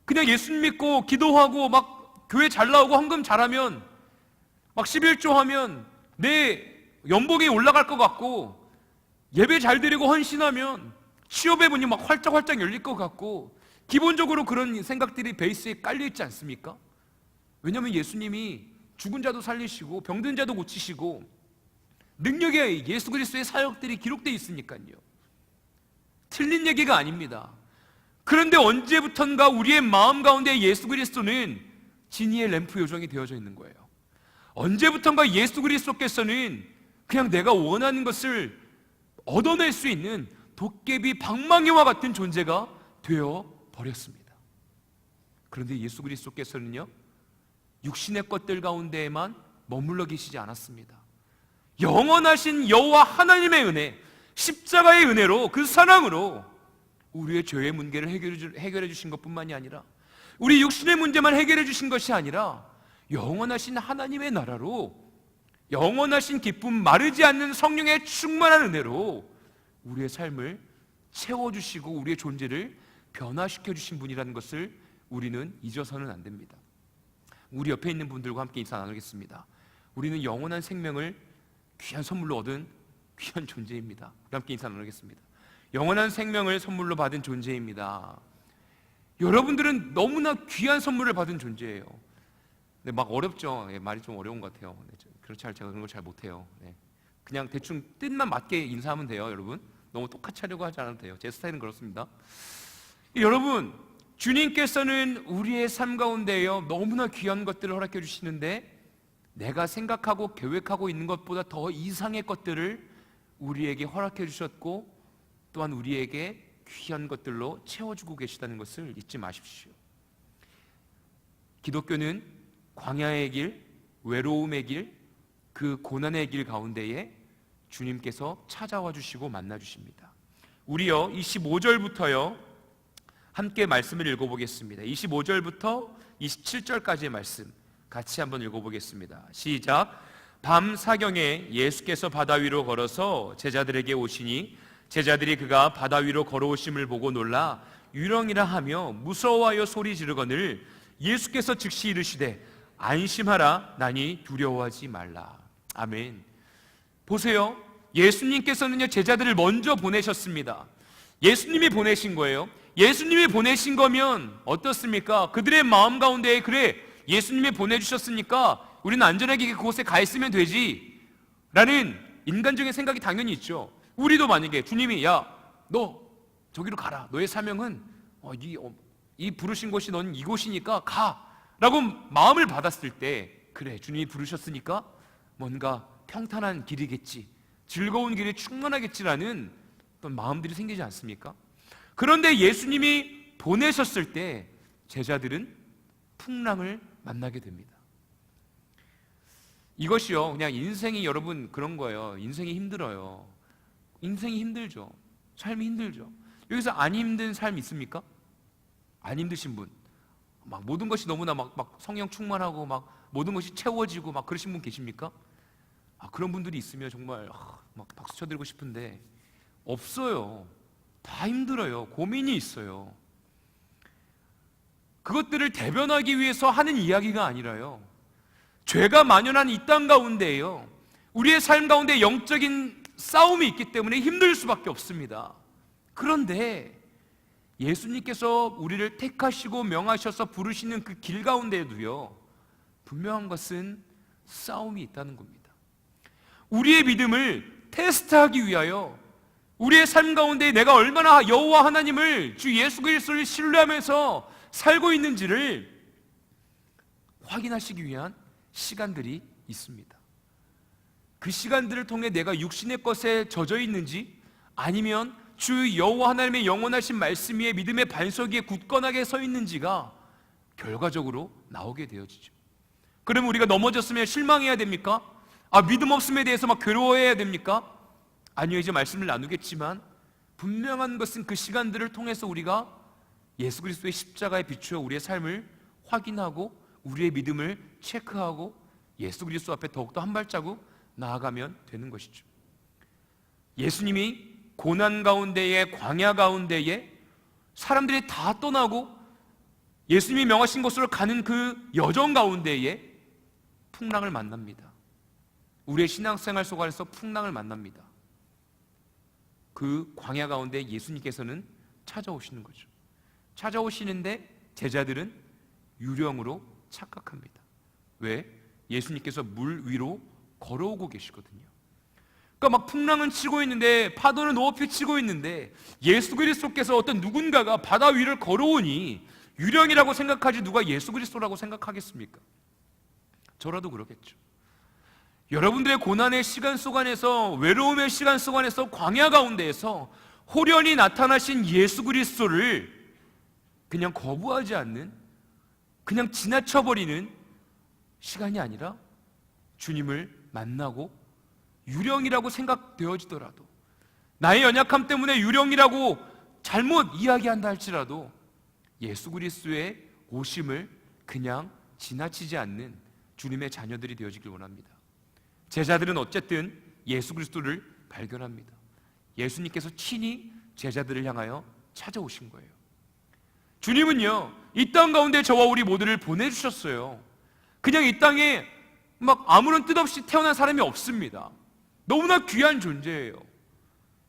그냥 예수 믿고 기도하고 막 교회 잘 나오고 헌금 잘하면 막 11조 하면 내 연봉이 올라갈 것 같고, 예배 잘 드리고 헌신하면 취업의 문이 막 활짝활짝 열릴 것 같고, 기본적으로 그런 생각들이 베이스에 깔려 있지 않습니까? 왜냐하면 예수님이 죽은 자도 살리시고 병든 자도 고치시고 능력의 예수 그리스도의 사역들이 기록되어 있으니까요. 틀린 얘기가 아닙니다. 그런데 언제부턴가 우리의 마음 가운데 예수 그리스도는 진리의 램프 요정이 되어져 있는 거예요. 언제부턴가 예수 그리스도께서는 그냥 내가 원하는 것을 얻어낼 수 있는 도깨비 방망이와 같은 존재가 되어 버렸습니다. 그런데 예수 그리스도께서는요, 육신의 것들 가운데에만 머물러 계시지 않았습니다. 영원하신 여호와 하나님의 은혜, 십자가의 은혜로, 그 사랑으로 우리의 죄의 문제를 해결해 주신 것뿐만이 아니라, 우리 육신의 문제만 해결해 주신 것이 아니라 영원하신 하나님의 나라로, 영원하신 기쁨, 마르지 않는 성령의 충만한 은혜로 우리의 삶을 채워주시고 우리의 존재를 변화시켜 주신 분이라는 것을 우리는 잊어서는 안 됩니다. 우리 옆에 있는 분들과 함께 인사 나누겠습니다. 우리는 영원한 생명을 귀한 선물로 얻은 귀한 존재입니다. 우리 함께 인사 나누겠습니다. 영원한 생명을 선물로 받은 존재입니다. 여러분들은 너무나 귀한 선물을 받은 존재예요. 네, 막 어렵죠. 네, 말이 좀 어려운 것 같아요. 네, 그렇지, 제가 그런 걸 잘 못해요. 네. 그냥 대충 뜻만 맞게 인사하면 돼요, 여러분. 너무 똑같이 하려고 하지 않아도 돼요. 제 스타일은 그렇습니다. 여러분, 주님께서는 우리의 삶 가운데에요 너무나 귀한 것들을 허락해 주시는데, 내가 생각하고 계획하고 있는 것보다 더 이상의 것들을 우리에게 허락해 주셨고, 또한 우리에게 귀한 것들로 채워주고 계시다는 것을 잊지 마십시오. 기독교는 광야의 길, 외로움의 길, 그 고난의 길 가운데에 주님께서 찾아와 주시고 만나 주십니다. 우리요 25절부터요 함께 말씀을 읽어보겠습니다. 25절부터 27절까지의 말씀 같이 한번 읽어보겠습니다. 시작. 밤 사경에 예수께서 바다 위로 걸어서 제자들에게 오시니 제자들이 그가 바다 위로 걸어오심을 보고 놀라 유령이라 하며 무서워하여 소리 지르거늘 예수께서 즉시 이르시되 안심하라, 나니 두려워하지 말라. 아멘. 보세요, 예수님께서는요 제자들을 먼저 보내셨습니다. 예수님이 보내신 거예요. 예수님이 보내신 거면 어떻습니까? 그들의 마음 가운데 그래, 예수님이 보내주셨으니까 우리는 안전하게 그곳에 가 있으면 되지 라는 인간적인 생각이 당연히 있죠. 우리도 만약에 주님이 야, 너 저기로 가라, 너의 사명은 이 부르신 곳이 넌 이곳이니까 가 라고 마음을 받았을 때, 그래 주님이 부르셨으니까 뭔가 평탄한 길이겠지, 즐거운 길이 충만하겠지라는 어떤 마음들이 생기지 않습니까? 그런데 예수님이 보내셨을 때 제자들은 풍랑을 만나게 됩니다. 이것이요 그냥 인생이 여러분 그런 거예요. 인생이 힘들어요. 인생이 힘들죠. 삶이 힘들죠. 여기서 안 힘든 삶 있습니까? 안 힘드신 분, 막 모든 것이 너무나 막 성령 충만하고 막 모든 것이 채워지고 막 그러신 분 계십니까? 그런 분들이 있으면 정말 막 박수 쳐드리고 싶은데 없어요. 다 힘들어요. 고민이 있어요. 그것들을 대변하기 위해서 하는 이야기가 아니라요, 죄가 만연한 이 땅 가운데에요 우리의 삶 가운데 영적인 싸움이 있기 때문에 힘들 수밖에 없습니다. 그런데 예수님께서 우리를 택하시고 명하셔서 부르시는 그 길 가운데에도요 분명한 것은 싸움이 있다는 겁니다. 우리의 믿음을 테스트하기 위하여 우리의 삶 가운데 내가 얼마나 여호와 하나님을, 주 예수 그리스도를 신뢰하면서 살고 있는지를 확인하시기 위한 시간들이 있습니다. 그 시간들을 통해 내가 육신의 것에 젖어 있는지, 아니면 주 여호와 하나님의 영원하신 말씀 위에 믿음의 반석 위에 굳건하게 서 있는지가 결과적으로 나오게 되어지죠. 그러면 우리가 넘어졌으면 실망해야 됩니까? 믿음 없음에 대해서 막 괴로워해야 됩니까? 아니요, 이제 말씀을 나누겠지만 분명한 것은 그 시간들을 통해서 우리가 예수 그리스도의 십자가에 비추어 우리의 삶을 확인하고 우리의 믿음을 체크하고 예수 그리스도 앞에 더욱더 한 발자국 나아가면 되는 것이죠. 예수님이 고난 가운데에, 광야 가운데에 사람들이 다 떠나고 예수님이 명하신 곳으로 가는 그 여정 가운데에 풍랑을 만납니다. 우리의 신앙생활 속에서 풍랑을 만납니다. 그 광야 가운데 예수님께서는 찾아오시는 거죠. 찾아오시는데 제자들은 유령으로 착각합니다. 왜? 예수님께서 물 위로 걸어오고 계시거든요. 그러니까 막 풍랑은 치고 있는데, 파도는 높이 치고 있는데 예수 그리스도께서 어떤 누군가가 바다 위를 걸어오니 유령이라고 생각하지 누가 예수 그리스도라고 생각하겠습니까? 저라도 그러겠죠. 여러분들의 고난의 시간 속 안에서, 외로움의 시간 속 안에서, 광야 가운데에서 호련히 나타나신 예수 그리스도를 그냥 거부하지 않는, 그냥 지나쳐버리는 시간이 아니라 주님을 만나고 유령이라고 생각되어지더라도, 나의 연약함 때문에 유령이라고 잘못 이야기한다 할지라도 예수 그리스도의 오심을 그냥 지나치지 않는 주님의 자녀들이 되어지길 원합니다. 제자들은 어쨌든 예수 그리스도를 발견합니다. 예수님께서 친히 제자들을 향하여 찾아오신 거예요. 주님은요, 이 땅 가운데 저와 우리 모두를 보내주셨어요. 그냥 이 땅에 막 아무런 뜻 없이 태어난 사람이 없습니다. 너무나 귀한 존재예요.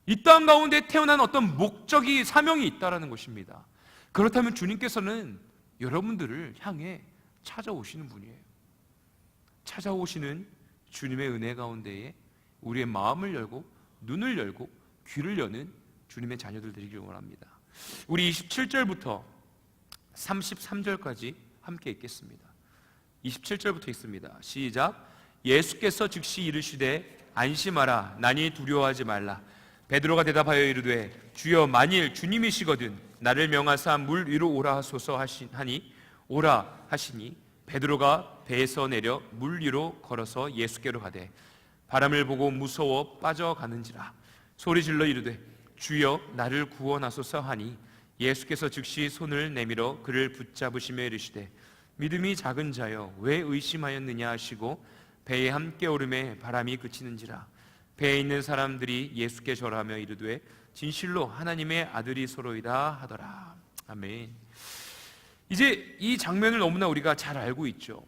이 땅 가운데 태어난 어떤 목적이, 사명이 있다라는 것입니다. 그렇다면 주님께서는 여러분들을 향해 찾아오시는 분이에요. 찾아오시는 주님의 은혜 가운데에 우리의 마음을 열고 눈을 열고 귀를 여는 주님의 자녀들 되시길 원합니다. 우리 27절부터 33절까지 함께 읽겠습니다. 27절부터 읽습니다. 시작. 예수께서 즉시 이르시되 안심하라, 나니 두려워하지 말라. 베드로가 대답하여 이르되 주여, 만일 주님이시거든 나를 명하사 물 위로 오라 하소서 하니 오라 하시니 베드로가 배에서 내려 물 위로 걸어서 예수께로 가되 바람을 보고 무서워 빠져가는지라 소리질러 이르되 주여, 나를 구원하소서 하니 예수께서 즉시 손을 내밀어 그를 붙잡으시며 이르시되 믿음이 작은 자여, 왜 의심하였느냐 하시고 배에 함께 오름에 바람이 그치는지라. 배에 있는 사람들이 예수께 절하며 이르되 진실로 하나님의 아들이소로이다 하더라. 아멘. 이제 이 장면을 너무나 우리가 잘 알고 있죠.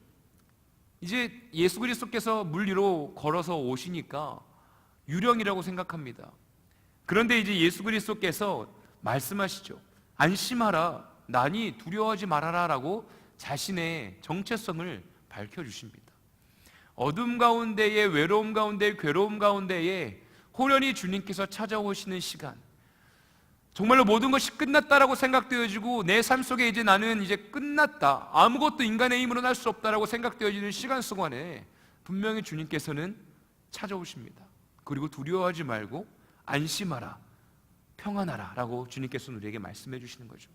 이제 예수 그리스도께서 물 위로 걸어서 오시니까 유령이라고 생각합니다. 그런데 이제 예수 그리스도께서 말씀하시죠. 안심하라, 나니 두려워하지 말아라 라고 자신의 정체성을 밝혀주십니다. 어둠 가운데에, 외로움 가운데, 괴로움 가운데에 호련히 주님께서 찾아오시는 시간, 정말로 모든 것이 끝났다라고 생각되어지고 내 삶 속에 이제 나는 이제 끝났다, 아무것도 인간의 힘으로는 할 수 없다라고 생각되어지는 시간 동안에 분명히 주님께서는 찾아오십니다. 그리고 두려워하지 말고 안심하라, 평안하라 라고 주님께서는 우리에게 말씀해 주시는 거죠.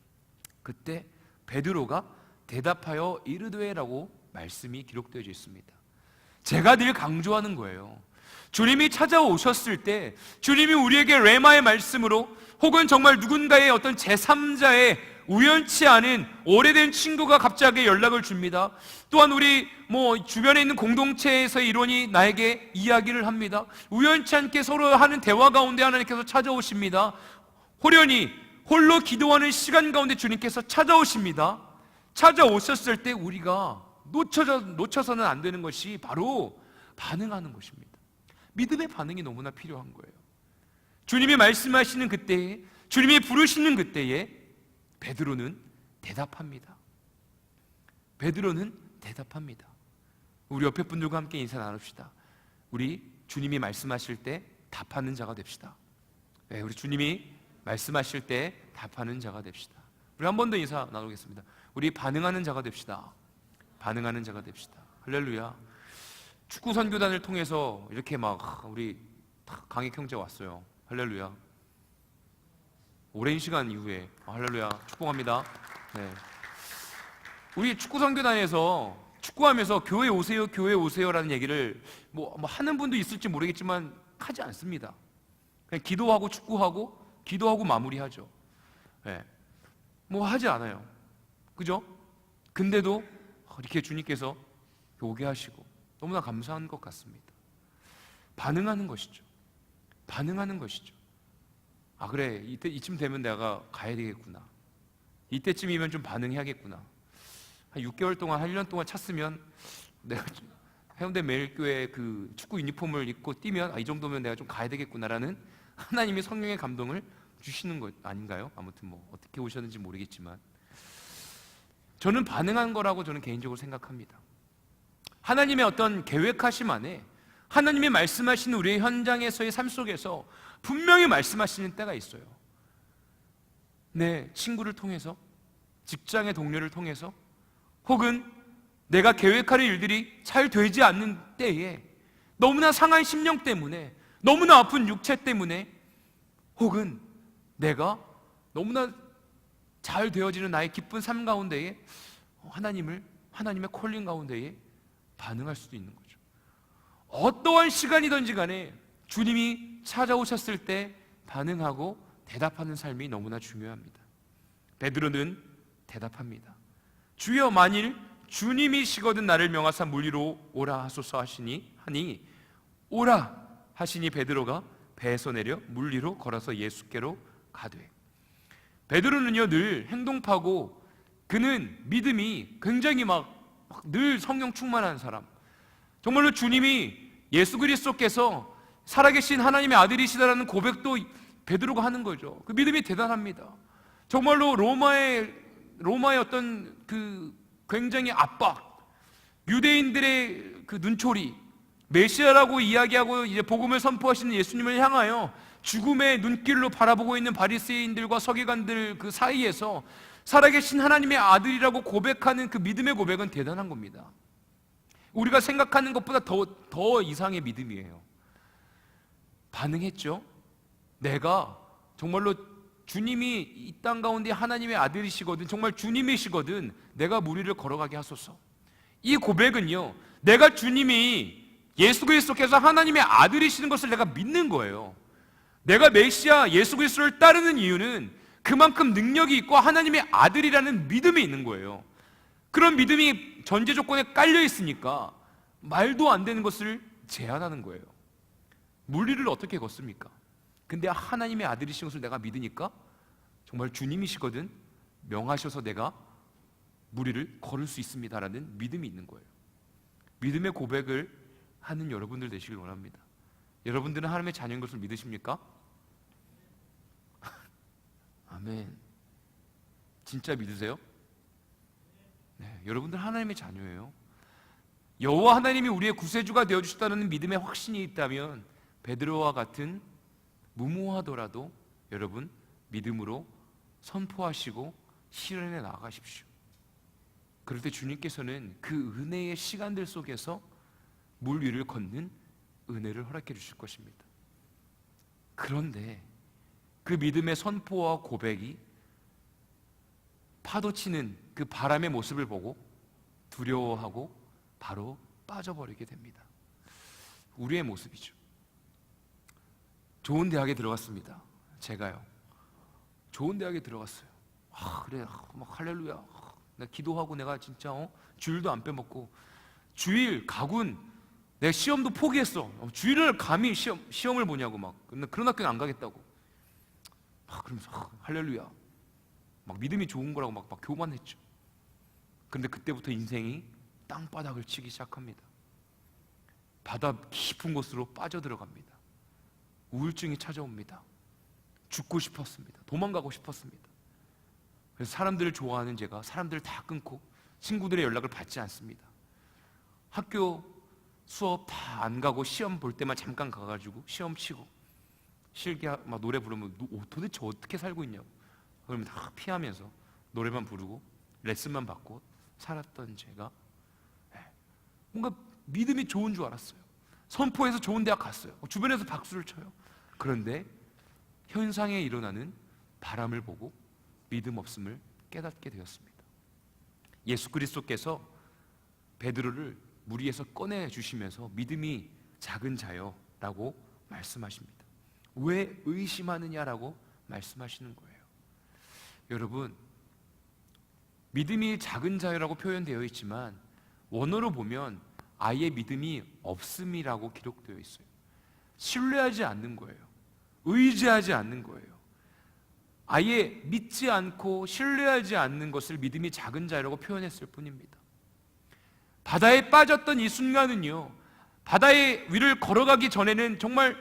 그때 베드로가 대답하여 이르되 라고 말씀이 기록되어져 있습니다. 제가 늘 강조하는 거예요. 주님이 찾아오셨을 때 주님이 우리에게 레마의 말씀으로, 혹은 정말 누군가의 어떤 제3자의 우연치 않은 오래된 친구가 갑자기 연락을 줍니다. 또한 우리 주변에 있는 공동체에서의 일원이 나에게 이야기를 합니다. 우연치 않게 서로 하는 대화 가운데 하나님께서 찾아오십니다. 호련히 홀로 기도하는 시간 가운데 주님께서 찾아오십니다. 찾아오셨을 때 우리가 놓쳐서는 안 되는 것이 바로 반응하는 것입니다. 믿음의 반응이 너무나 필요한 거예요. 주님이 말씀하시는 그때에, 주님이 부르시는 그때에 베드로는 대답합니다. 베드로는 대답합니다. 우리 옆에 분들과 함께 인사 나눕시다. 우리 주님이 말씀하실 때 답하는 자가 됩시다. 네, 우리 주님이 말씀하실 때 답하는 자가 됩시다. 우리 한 번 더 인사 나누겠습니다. 우리 반응하는 자가 됩시다. 반응하는 자가 됩시다. 할렐루야. 축구 선교단을 통해서 이렇게 막 우리 강익 형제 왔어요. 할렐루야. 오랜 시간 이후에 할렐루야 축복합니다. 네. 우리 축구 선교단에서 축구하면서 교회 오세요, 교회 오세요라는 얘기를 뭐 하는 분도 있을지 모르겠지만 하지 않습니다. 그냥 기도하고 축구하고 기도하고 마무리하죠. 네. 뭐 하지 않아요. 그죠? 근데도 이렇게 주님께서 오게 하시고 너무나 감사한 것 같습니다. 반응하는 것이죠. 반응하는 것이죠. 아 그래, 이쯤 되면 내가 가야 되겠구나. 이때쯤이면 좀 반응해야겠구나. 한 6개월 동안, 한 1년 동안 찼으면 내가 해운대 매일교회 그 축구 유니폼을 입고 뛰면 이 정도면 내가 좀 가야 되겠구나라는 하나님의 성령의 감동을 주시는 것 아닌가요? 아무튼 뭐 어떻게 오셨는지 모르겠지만 저는 반응한 거라고 저는 개인적으로 생각합니다. 하나님의 어떤 계획하심 안에 하나님의 말씀하시는 우리의 현장에서의 삶 속에서 분명히 말씀하시는 때가 있어요. 내 친구를 통해서, 직장의 동료를 통해서, 혹은 내가 계획할 일들이 잘 되지 않는 때에 너무나 상한 심령 때문에, 너무나 아픈 육체 때문에, 혹은 내가 너무나 잘 되어지는 나의 기쁜 삶 가운데에 하나님의 콜링 가운데에 반응할 수도 있는 거죠. 어떠한 시간이든지 간에 주님이 찾아오셨을 때 반응하고 대답하는 삶이 너무나 중요합니다. 베드로는 대답합니다. 주여 만일 주님이시거든 나를 명하사 물리로 오라 하소서 하니 오라 하시니 베드로가 배에서 내려 물리로 걸어서 예수께로 가되. 베드로는요 늘 행동파고 그는 믿음이 굉장히 막 늘 성령 충만한 사람, 정말로 주님이 예수 그리스도께서 살아계신 하나님의 아들이시다라는 고백도 베드로가 하는 거죠. 그 믿음이 대단합니다. 정말로 로마의 어떤 그 굉장히 압박, 유대인들의 그 눈초리, 메시아라고 이야기하고 이제 복음을 선포하시는 예수님을 향하여 죽음의 눈길로 바라보고 있는 바리새인들과 서기관들 그 사이에서 살아계신 하나님의 아들이라고 고백하는 그 믿음의 고백은 대단한 겁니다. 우리가 생각하는 것보다 더 이상의 믿음이에요. 반응했죠. 내가 정말로 주님이 이 땅 가운데 하나님의 아들이시거든, 정말 주님이시거든 내가 무리를 걸어가게 하소서. 이 고백은요, 내가 주님이 예수 그리스도께서 하나님의 아들이시는 것을 내가 믿는 거예요. 내가 메시아 예수 그리스도를 따르는 이유는 그만큼 능력이 있고 하나님의 아들이라는 믿음이 있는 거예요. 그런 믿음이 전제 조건에 깔려 있으니까 말도 안 되는 것을 제안하는 거예요. 물리를 어떻게 걷습니까? 근데 하나님의 아들이신 것을 내가 믿으니까 정말 주님이시거든 명하셔서 내가 무리를 걸을 수 있습니다라는 믿음이 있는 거예요. 믿음의 고백을 하는 여러분들 되시길 원합니다. 여러분들은 하나님의 자녀인 것을 믿으십니까? 아멘. 진짜 믿으세요? 네, 여러분들 하나님의 자녀예요. 여호와 하나님이 우리의 구세주가 되어주셨다는 믿음의 확신이 있다면 베드로와 같은 무모하더라도 여러분 믿음으로 선포하시고 실현해 나아가십시오. 그럴 때 주님께서는 그 은혜의 시간들 속에서 물 위를 걷는 은혜를 허락해 주실 것입니다. 그런데 그 믿음의 선포와 고백이 파도치는 그 바람의 모습을 보고 두려워하고 바로 빠져버리게 됩니다. 우리의 모습이죠. 좋은 대학에 들어갔습니다. 제가요. 좋은 대학에 들어갔어요. 그래, 막 할렐루야. 내가 기도하고 내가 진짜 주일도 안 빼먹고 주일 가군 내가 시험도 포기했어. 주일을 감히 시험을 보냐고 막 그런 학교는 안 가겠다고. 그러면서 할렐루야. 막 믿음이 좋은 거라고 막 교만했죠. 그런데 그때부터 인생이 땅바닥을 치기 시작합니다. 바다 깊은 곳으로 빠져들어갑니다. 우울증이 찾아옵니다. 죽고 싶었습니다. 도망가고 싶었습니다. 그래서 사람들을 좋아하는 제가 사람들을 다 끊고 친구들의 연락을 받지 않습니다. 학교 수업 다 안 가고 시험 볼 때만 잠깐 가가지고 시험 치고 막 노래 부르면 도대체 어떻게 살고 있냐고. 그러면 다 피하면서 노래만 부르고 레슨만 받고 살았던 제가 뭔가 믿음이 좋은 줄 알았어요. 선포해서 좋은 대학 갔어요. 주변에서 박수를 쳐요. 그런데 현상에 일어나는 바람을 보고 믿음 없음을 깨닫게 되었습니다. 예수 그리스도께서 베드로를 물 위에서 꺼내 주시면서 믿음이 작은 자여 라고 말씀하십니다. 왜 의심하느냐라고 말씀하시는 거예요. 여러분, 믿음이 작은 자여라고 표현되어 있지만 원어로 보면 아예 믿음이 없음이라고 기록되어 있어요. 신뢰하지 않는 거예요. 의지하지 않는 거예요. 아예 믿지 않고 신뢰하지 않는 것을 믿음이 작은 자라고 표현했을 뿐입니다. 바다에 빠졌던 이 순간은요, 바다의 위를 걸어가기 전에는 정말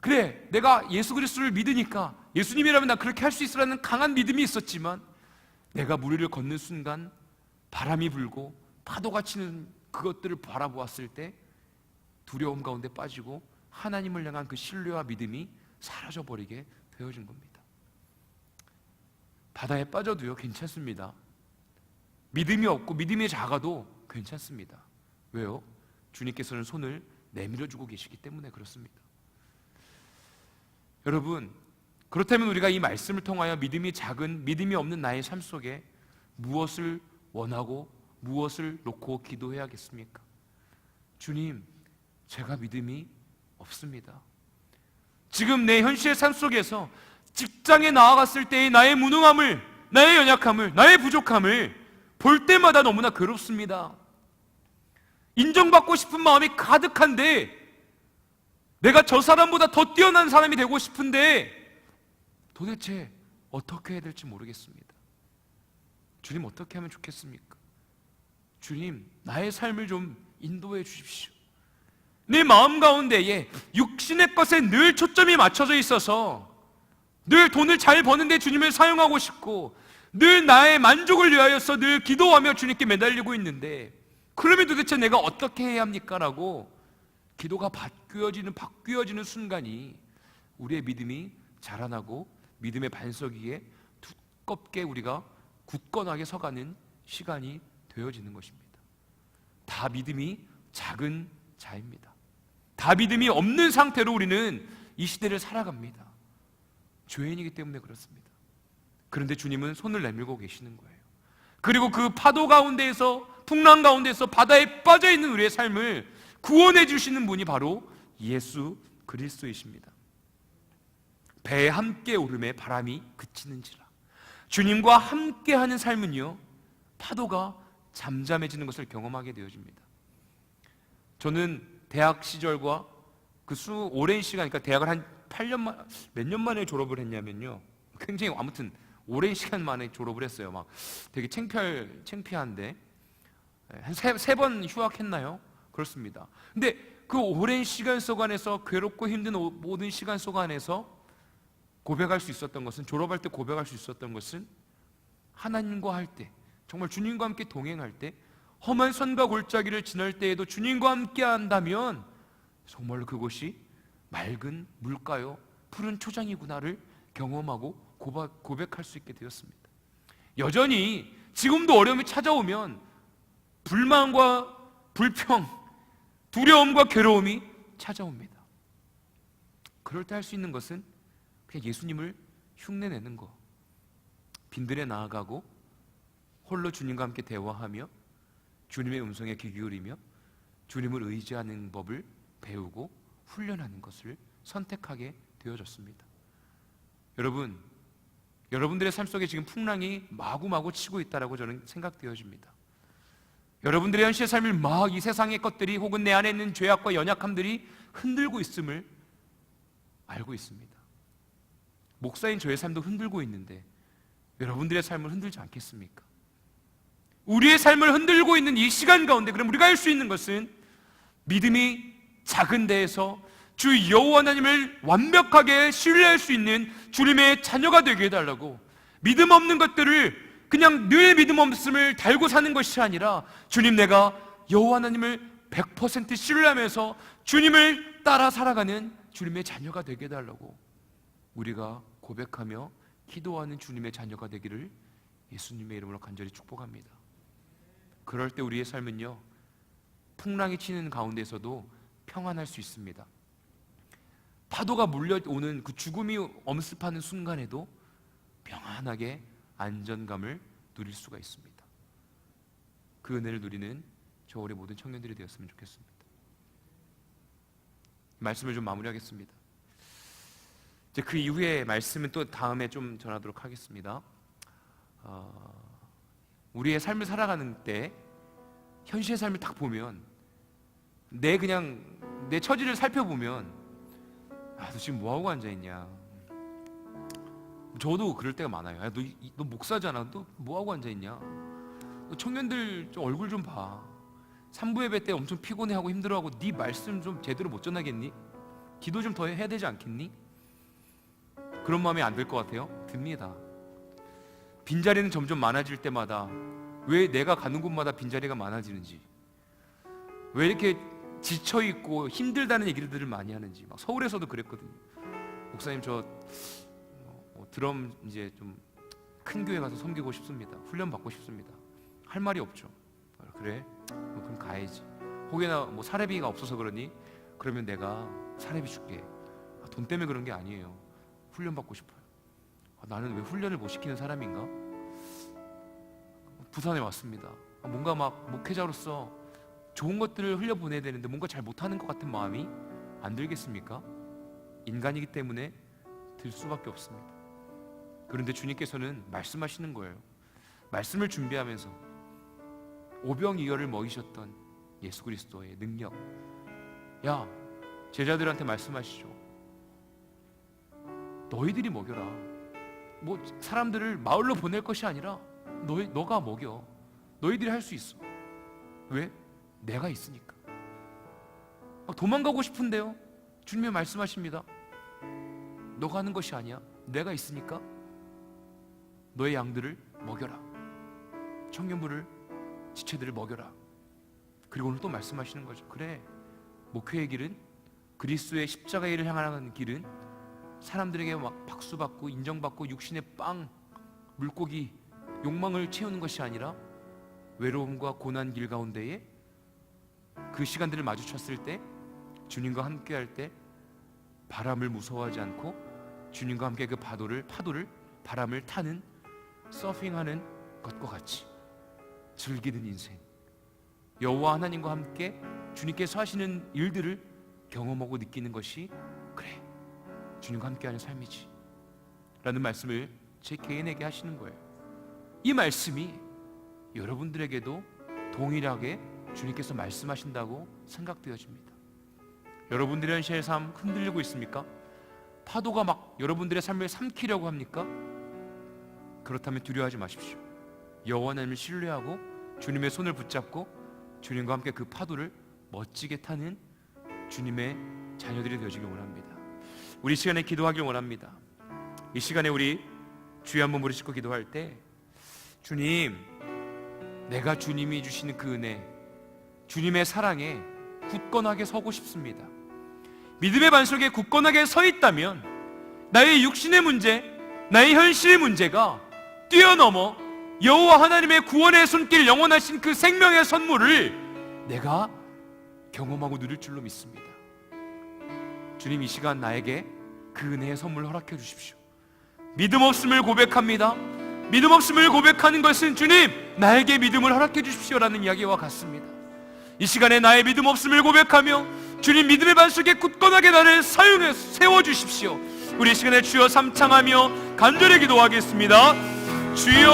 그래, 내가 예수 그리스도를 믿으니까 예수님이라면 나 그렇게 할 수 있으라는 강한 믿음이 있었지만 내가 물 위를 걷는 순간 바람이 불고 파도가 치는 그것들을 바라보았을 때 두려움 가운데 빠지고 하나님을 향한 그 신뢰와 믿음이 사라져버리게 되어진 겁니다. 바다에 빠져도요 괜찮습니다. 믿음이 없고 믿음이 작아도 괜찮습니다. 왜요? 주님께서는 손을 내밀어주고 계시기 때문에 그렇습니다. 여러분, 그렇다면 우리가 이 말씀을 통하여 믿음이 작은, 믿음이 없는 나의 삶 속에 무엇을 원하고 무엇을 놓고 기도해야겠습니까? 주님, 제가 믿음이 없습니다. 지금 내 현실의 삶 속에서 직장에 나아갔을 때의 나의 무능함을, 나의 연약함을, 나의 부족함을 볼 때마다 너무나 괴롭습니다. 인정받고 싶은 마음이 가득한데 내가 저 사람보다 더 뛰어난 사람이 되고 싶은데 도대체 어떻게 해야 될지 모르겠습니다. 주님, 어떻게 하면 좋겠습니까? 주님, 나의 삶을 좀 인도해 주십시오. 내 마음 가운데에 육신의 것에 늘 초점이 맞춰져 있어서 늘 돈을 잘 버는데 주님을 사용하고 싶고 늘 나의 만족을 위하여서 늘 기도하며 주님께 매달리고 있는데 그러면 도대체 내가 어떻게 해야 합니까? 라고 기도가 바뀌어지는 순간이 우리의 믿음이 자라나고 믿음의 반석 위에 두껍게 우리가 굳건하게 서가는 시간이 되어지는 것입니다. 다 믿음이 작은 자입니다. 다 믿음이 없는 상태로 우리는 이 시대를 살아갑니다. 죄인이기 때문에 그렇습니다. 그런데 주님은 손을 내밀고 계시는 거예요. 그리고 그 파도 가운데에서, 풍랑 가운데에서 바다에 빠져있는 우리의 삶을 구원해 주시는 분이 바로 예수 그리스도이십니다. 배에 함께 오름에 바람이 그치는지라. 주님과 함께하는 삶은요, 파도가 잠잠해지는 것을 경험하게 되어집니다. 저는 대학 시절과 오랜 시간, 그러니까 대학을 한 8년 몇 년 만에 졸업을 했냐면요, 굉장히 아무튼 오랜 시간 만에 졸업을 했어요. 막 되게 창피한데 한 세 번 휴학했나요? 그렇습니다. 근데 그 오랜 시간 속 안에서 괴롭고 힘든 모든 시간 속 안에서 고백할 수 있었던 것은, 졸업할 때 고백할 수 있었던 것은 하나님과 할 때, 정말 주님과 함께 동행할 때, 험한 산과 골짜기를 지날 때에도 주님과 함께 한다면 정말 그것이 맑은 물가요, 푸른 초장이구나를 경험하고 고백할 수 있게 되었습니다. 여전히 지금도 어려움이 찾아오면 불만과 불평, 두려움과 괴로움이 찾아옵니다. 그럴 때 할 수 있는 것은 그냥 예수님을 흉내내는 거, 빈들에 나아가고 홀로 주님과 함께 대화하며 주님의 음성에 귀 기울이며 주님을 의지하는 법을 배우고 훈련하는 것을 선택하게 되어졌습니다. 여러분, 여러분들의 삶 속에 지금 풍랑이 마구마구 치고 있다라고 저는 생각되어집니다. 여러분들의 현실의 삶을 막 이 세상의 것들이 혹은 내 안에 있는 죄악과 연약함들이 흔들고 있음을 알고 있습니다. 목사인 저의 삶도 흔들고 있는데 여러분들의 삶을 흔들지 않겠습니까? 우리의 삶을 흔들고 있는 이 시간 가운데 그럼 우리가 할 수 있는 것은 믿음이 작은 데에서 주 여호와 하나님을 완벽하게 신뢰할 수 있는 주님의 자녀가 되게 해달라고, 믿음 없는 것들을 그냥 늘 믿음 없음을 달고 사는 것이 아니라 주님, 내가 여호와 하나님을 100% 신뢰하면서 주님을 따라 살아가는 주님의 자녀가 되게 해달라고 우리가 고백하며 기도하는 주님의 자녀가 되기를 예수님의 이름으로 간절히 축복합니다. 그럴 때 우리의 삶은요, 풍랑이 치는 가운데서도 평안할 수 있습니다. 파도가 몰려오는 그 죽음이 엄습하는 순간에도 평안하게 안전감을 누릴 수가 있습니다. 그 은혜를 누리는 저 우리 모든 청년들이 되었으면 좋겠습니다. 말씀을 좀 마무리하겠습니다. 이제 그 이후에 말씀은 또 다음에 좀 전하도록 하겠습니다. 우리의 삶을 살아가는 때 현실의 삶을 딱 보면 내 처지를 살펴보면 너 지금 뭐하고 앉아있냐. 저도 그럴 때가 많아요. 너 목사잖아. 너 뭐하고 앉아있냐. 너 청년들 좀 얼굴 좀 봐. 산부 예배 때 엄청 피곤해하고 힘들어하고 네 말씀 좀 제대로 못 전하겠니? 기도 좀 더 해야 되지 않겠니? 그런 마음이 안 들 것 같아요? 듭니다. 빈자리는 점점 많아질 때마다 왜 내가 가는 곳마다 빈자리가 많아지는지, 왜 이렇게 지쳐있고 힘들다는 얘기들을 많이 하는지. 막 서울에서도 그랬거든요. 목사님 저 드럼 이제 좀 큰 교회 가서 섬기고 싶습니다. 훈련 받고 싶습니다. 할 말이 없죠. 그래? 그럼 가야지. 혹여나 뭐 사례비가 없어서 그러니? 그러면 내가 사례비 줄게. 돈 때문에 그런 게 아니에요. 훈련 받고 싶어요. 나는 왜 훈련을 못 시키는 사람인가? 부산에 왔습니다. 뭔가 막 목회자로서 좋은 것들을 흘려보내야 되는데 뭔가 잘 못하는 것 같은 마음이 안 들겠습니까? 인간이기 때문에 들 수밖에 없습니다. 그런데 주님께서는 말씀하시는 거예요. 말씀을 준비하면서 오병이어를 먹이셨던 예수 그리스도의 능력, 야 제자들한테 말씀하시죠. 너희들이 먹여라. 뭐 사람들을 마을로 보낼 것이 아니라 너가 먹여. 너희들이 할 수 있어. 왜? 내가 있으니까. 도망가고 싶은데요, 주님이 말씀하십니다. 너가 하는 것이 아니야. 내가 있으니까 너의 양들을 먹여라. 청년부를, 지체들을 먹여라. 그리고 오늘 또 말씀하시는 거죠. 그래, 목회의 길은, 그리스도의 십자가의 일을 향하는 길은 사람들에게 막 박수받고 인정받고 육신의 빵, 물고기, 욕망을 채우는 것이 아니라 외로움과 고난 길 가운데에 그 시간들을 마주쳤을 때, 주님과 함께 할 때 바람을 무서워하지 않고 주님과 함께 그 파도를 바람을 타는, 서핑하는 것과 같이 즐기는 인생, 여호와 하나님과 함께 주님께서 하시는 일들을 경험하고 느끼는 것이, 그래, 주님과 함께하는 삶이지 라는 말씀을 제 개인에게 하시는 거예요. 이 말씀이 여러분들에게도 동일하게 주님께서 말씀하신다고 생각되어집니다. 여러분들의 현실의 삶 흔들리고 있습니까? 파도가 막 여러분들의 삶을 삼키려고 합니까? 그렇다면 두려워하지 마십시오. 여호와 하나님을 신뢰하고 주님의 손을 붙잡고 주님과 함께 그 파도를 멋지게 타는 주님의 자녀들이 되어지길 원합니다. 우리 시간에 기도하길 원합니다. 이 시간에 우리 주여 한번 무릎 꿇고 기도할 때, 주님, 내가 주님이 주시는 그 은혜, 주님의 사랑에 굳건하게 서고 싶습니다. 믿음의 반석에 굳건하게 서 있다면 나의 육신의 문제, 나의 현실의 문제가 뛰어넘어 여호와 하나님의 구원의 손길, 영원하신 그 생명의 선물을 내가 경험하고 누릴 줄로 믿습니다. 주님, 이 시간 나에게 그 은혜의 선물 허락해 주십시오. 믿음 없음을 고백합니다. 믿음 없음을 고백하는 것은 주님, 나에게 믿음을 허락해 주십시오라는 이야기와 같습니다. 이 시간에 나의 믿음 없음을 고백하며 주님 믿음의 반석에 굳건하게 나를 사용해 세워주십시오. 우리 이 시간에 주여 삼창하며 간절히 기도하겠습니다. 주여,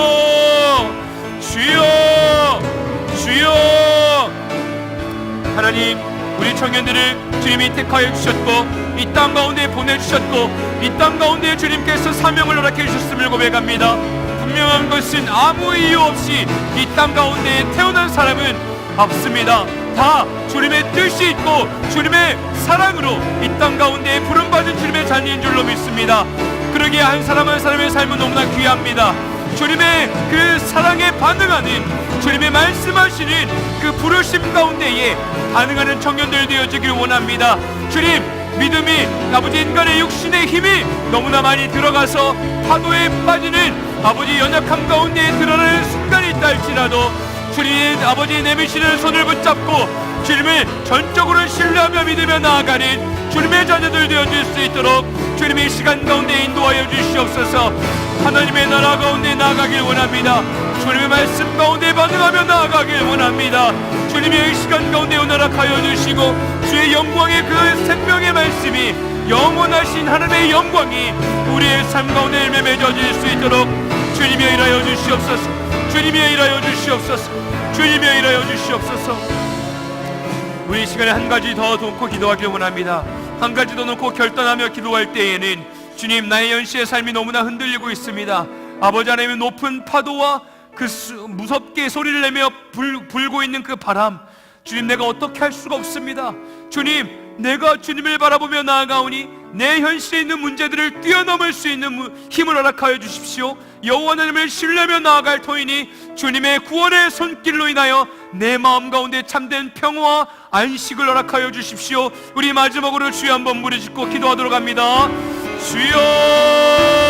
주여, 주여. 하나님, 우리 청년들을 주님이 택하여 주셨고 이 땅 가운데 보내주셨고 이 땅 가운데 주님께서 사명을 허락해 주셨음을 고백합니다. 분명한 것은 아무 이유 없이 이 땅 가운데 태어난 사람은 없습니다. 다 주님의 뜻이 있고 주님의 사랑으로 이 땅 가운데 부름받은 주님의 자녀인 줄로 믿습니다. 그러기에 한 사람 한 사람의 삶은 너무나 귀합니다. 주님의 그 사랑에 반응하는, 주님의 말씀하시는 그 부르심 가운데에 반응하는 청년들 되어지길 원합니다. 주님, 믿음이 아버지 인간의 육신의 힘이 너무나 많이 들어가서 파도에 빠지는 아버지 연약함 가운데 드러나는 순간이 있다 할지라도 주님 아버지 내미시는 손을 붙잡고 주님을 전적으로 신뢰하며 믿으며 나아가는 주님의 자녀들 되어줄 수 있도록 주님의 시간 가운데 인도하여 주시옵소서. 하나님의 나라 가운데 나아가길 원합니다. 주님의 말씀 가운데 반응하며 나아가길 원합니다. 주님의 이 시간 가운데 은혜락하여 주시고 주의 영광의 그 생명의 말씀이 영원하신 하나님의 영광이 우리의 삶 가운데 열매 맺어질 수 있도록 주님이 일하여 주시옵소서. 주님이 일하여 주시옵소서. 주님이 일하여 주시옵소서. 우리 이 시간에 한 가지 더 놓고 기도하길 원합니다. 한 가지 더 놓고 결단하며 기도할 때에는 주님 나의 현실의 삶이 너무나 흔들리고 있습니다. 아버지 하나님의 높은 파도와 그 무섭게 소리를 내며 불고 있는 그 바람, 주님 내가 어떻게 할 수가 없습니다. 주님 내가 주님을 바라보며 나아가오니 내 현실에 있는 문제들을 뛰어넘을 수 있는 힘을 허락하여 주십시오. 여호와 하나님을 신뢰하며 나아갈 터이니 주님의 구원의 손길로 인하여 내 마음 가운데 참된 평화와 안식을 허락하여 주십시오. 우리 마지막으로 주여 한번 부르짖고 기도하도록 합니다. 주여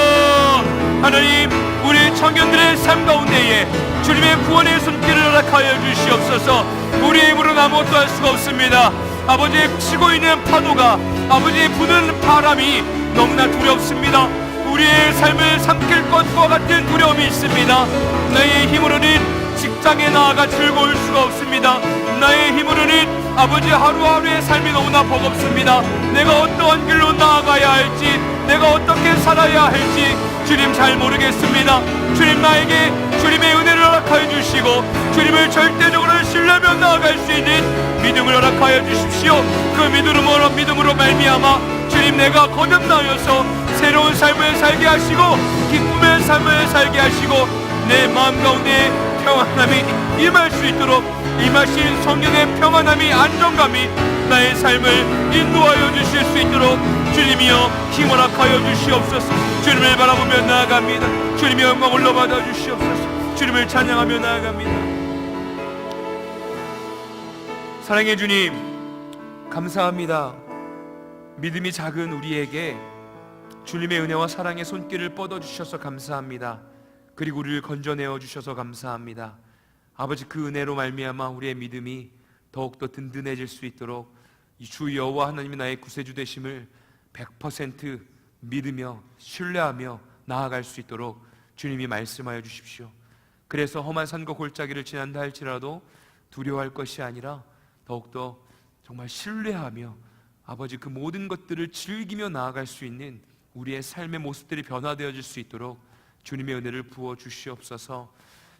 하나님, 우리 청년들의 삶 가운데에 주님의 구원의 손길을 허락하여 주시옵소서. 우리의 힘으로는 아무것도 할 수가 없습니다. 아버지의 치고 있는 파도가, 아버지의 부는 바람이 너무나 두렵습니다. 우리의 삶을 삼킬 것과 같은 두려움이 있습니다. 나의 힘으로는 직장에 나아가 즐거울 수가 없습니다. 나의 힘으로는 아버지 하루하루의 삶이 너무나 버겁습니다. 내가 어떠한 길로 나아가야 할지, 내가 어떻게 살아야 할지 주님 잘 모르겠습니다. 주님 나에게 주님의 은혜를 허락하여 주시고 주님을 절대적으로 신뢰하며 나아갈 수 있는 믿음을 허락하여 주십시오. 그 믿음으로 말미암아 주님 내가 거듭나여서 새로운 삶을 살게 하시고 기쁨의 삶을 살게 하시고 내 마음 가운데 평안함이 임할 수 있도록 임하신 성령의 평안함이 안정감이 나의 삶을 인도하여 주실 수 있도록 주님이여 힘 허락하여 주시옵소서. 주님을 바라보며 나아갑니다. 주님의 영광 올라받아 주시옵소서. 주님을 찬양하며 나아갑니다. 사랑의 주님 감사합니다. 믿음이 작은 우리에게 주님의 은혜와 사랑의 손길을 뻗어주셔서 감사합니다. 그리고 우리를 건져내어 주셔서 감사합니다. 아버지 그 은혜로 말미암아 우리의 믿음이 더욱더 든든해질 수 있도록 이 주 여호와 하나님이 나의 구세주 되심을 100% 믿으며 신뢰하며 나아갈 수 있도록 주님이 말씀하여 주십시오. 그래서 험한 산과 골짜기를 지난다 할지라도 두려워할 것이 아니라 더욱더 정말 신뢰하며 아버지 그 모든 것들을 즐기며 나아갈 수 있는 우리의 삶의 모습들이 변화되어질 수 있도록 주님의 은혜를 부어 주시옵소서.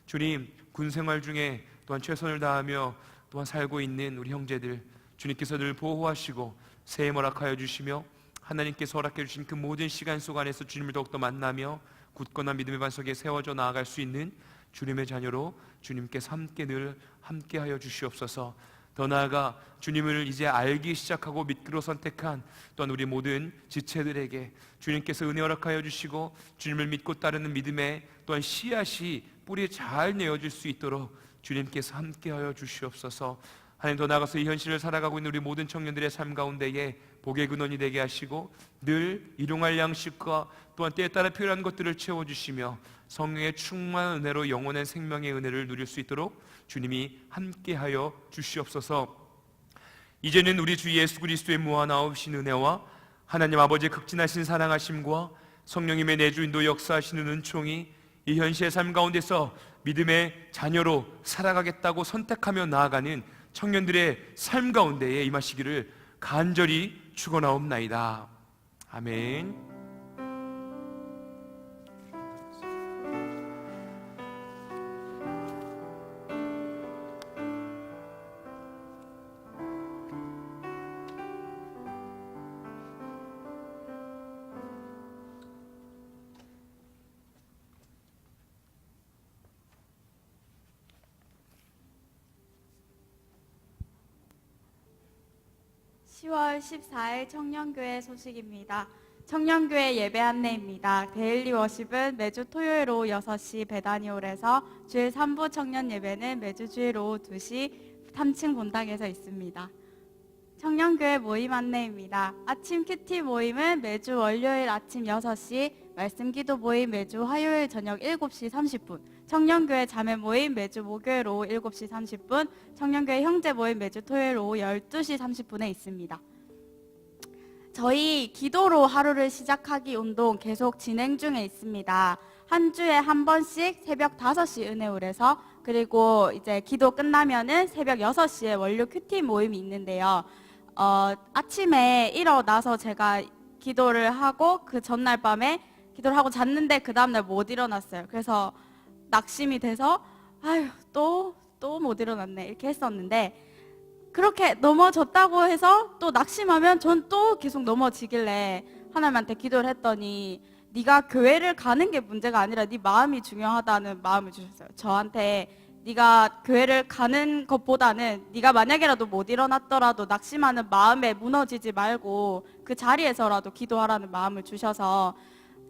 주님 군생활 중에 또한 최선을 다하며 또한 살고 있는 우리 형제들 주님께서 늘 보호하시고 새해 허락하여 주시며 하나님께서 허락해 주신 그 모든 시간 속 안에서 주님을 더욱더 만나며 굳건한 믿음의 반석에 세워져 나아갈 수 있는 주님의 자녀로 주님께서 늘 함께하여 주시옵소서. 더 나아가 주님을 이제 알기 시작하고 믿기로 선택한 또한 우리 모든 지체들에게 주님께서 은혜 허락하여 주시고 주님을 믿고 따르는 믿음에 또한 씨앗이 뿌리 잘 내어질 수 있도록 주님께서 함께하여 주시옵소서. 하나님 더 나아가서 이 현실을 살아가고 있는 우리 모든 청년들의 삶 가운데에 복의 근원이 되게 하시고 늘 일용할 양식과 또한 때에 따라 필요한 것들을 채워주시며 성령의 충만한 은혜로 영원한 생명의 은혜를 누릴 수 있도록 주님이 함께하여 주시옵소서. 이제는 우리 주 예수 그리스도의 무한하신 은혜와 하나님 아버지의 극진하신 사랑하심과 성령님의 내주 인도 역사하시는 은총이 이 현실의 삶 가운데서 믿음의 자녀로 살아가겠다고 선택하며 나아가는 청년들의 삶 가운데에 임하시기를 간절히 축원하옵나이다. 아멘. 10월 14일 청년교회 소식입니다. 청년교회 예배 안내입니다. 데일리 워십은 매주 토요일 오후 6시 베다니홀에서 주일 3부 청년 예배는 매주 주일 오후 2시 3층 본당에서 있습니다. 청년교회 모임 안내입니다. 아침 큐티 모임은 매주 월요일 아침 6시, 말씀기도 모임 매주 화요일 저녁 7시 30분, 청년교회 자매 모임 매주 목요일 오후 7시 30분, 청년교회 형제 모임 매주 토요일 오후 12시 30분에 있습니다. 저희 기도로 하루를 시작하기 운동 계속 진행 중에 있습니다. 한 주에 한 번씩 새벽 5시 은혜홀에서, 그리고 이제 기도 끝나면은 새벽 6시에 원료 큐티 모임이 있는데요. 아침에 일어나서 제가 기도를 하고 그 전날 밤에 기도를 하고 잤는데 그 다음날 못 일어났어요. 그래서 낙심이 돼서 아유 또 못 일어났네 이렇게 했었는데, 그렇게 넘어졌다고 해서 또 낙심하면 전 또 계속 넘어지길래 하나님한테 기도를 했더니 네가 교회를 가는 게 문제가 아니라 네 마음이 중요하다는 마음을 주셨어요. 저한테 네가 교회를 가는 것보다는 네가 만약에라도 못 일어났더라도 낙심하는 마음에 무너지지 말고 그 자리에서라도 기도하라는 마음을 주셔서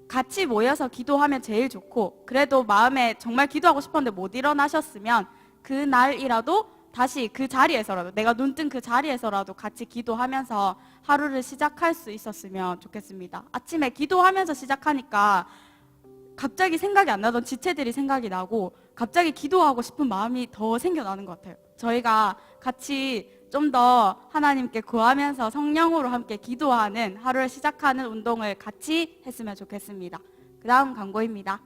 같이 모여서 기도하면 제일 좋고, 그래도 마음에 정말 기도하고 싶었는데 못 일어나셨으면 그날이라도 다시 그 자리에서라도, 내가 눈뜬 그 자리에서라도 같이 기도하면서 하루를 시작할 수 있었으면 좋겠습니다. 아침에 기도하면서 시작하니까 갑자기 생각이 안 나던 지체들이 생각이 나고 갑자기 기도하고 싶은 마음이 더 생겨나는 것 같아요. 저희가 같이 좀 더 하나님께 구하면서 성령으로 함께 기도하는 하루를 시작하는 운동을 같이 했으면 좋겠습니다. 그 다음 광고입니다.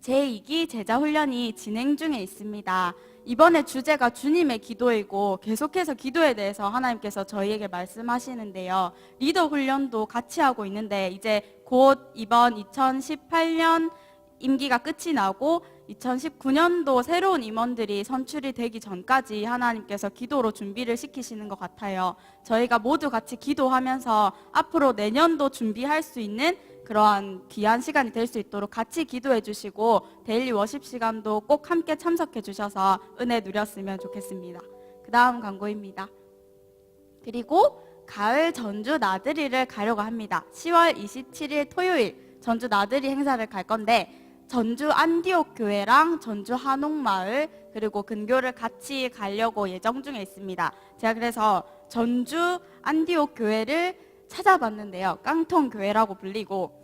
제2기 제자훈련이 진행 중에 있습니다. 이번에 주제가 주님의 기도이고 계속해서 기도에 대해서 하나님께서 저희에게 말씀하시는데요. 리더 훈련도 같이 하고 있는데 이제 곧 이번 2018년 임기가 끝이 나고 2019년도 새로운 임원들이 선출이 되기 전까지 하나님께서 기도로 준비를 시키시는 것 같아요. 저희가 모두 같이 기도하면서 앞으로 내년도 준비할 수 있는 그러한 귀한 시간이 될 수 있도록 같이 기도해 주시고 데일리 워십 시간도 꼭 함께 참석해 주셔서 은혜 누렸으면 좋겠습니다. 그 다음 광고입니다. 그리고 가을 전주 나들이를 가려고 합니다. 10월 27일 토요일 전주 나들이 행사를 갈 건데 전주 안디옥 교회랑 전주 한옥마을 그리고 근교를 같이 가려고 예정 중에 있습니다. 제가 그래서 전주 안디옥 교회를 찾아봤는데요. 깡통 교회라고 불리고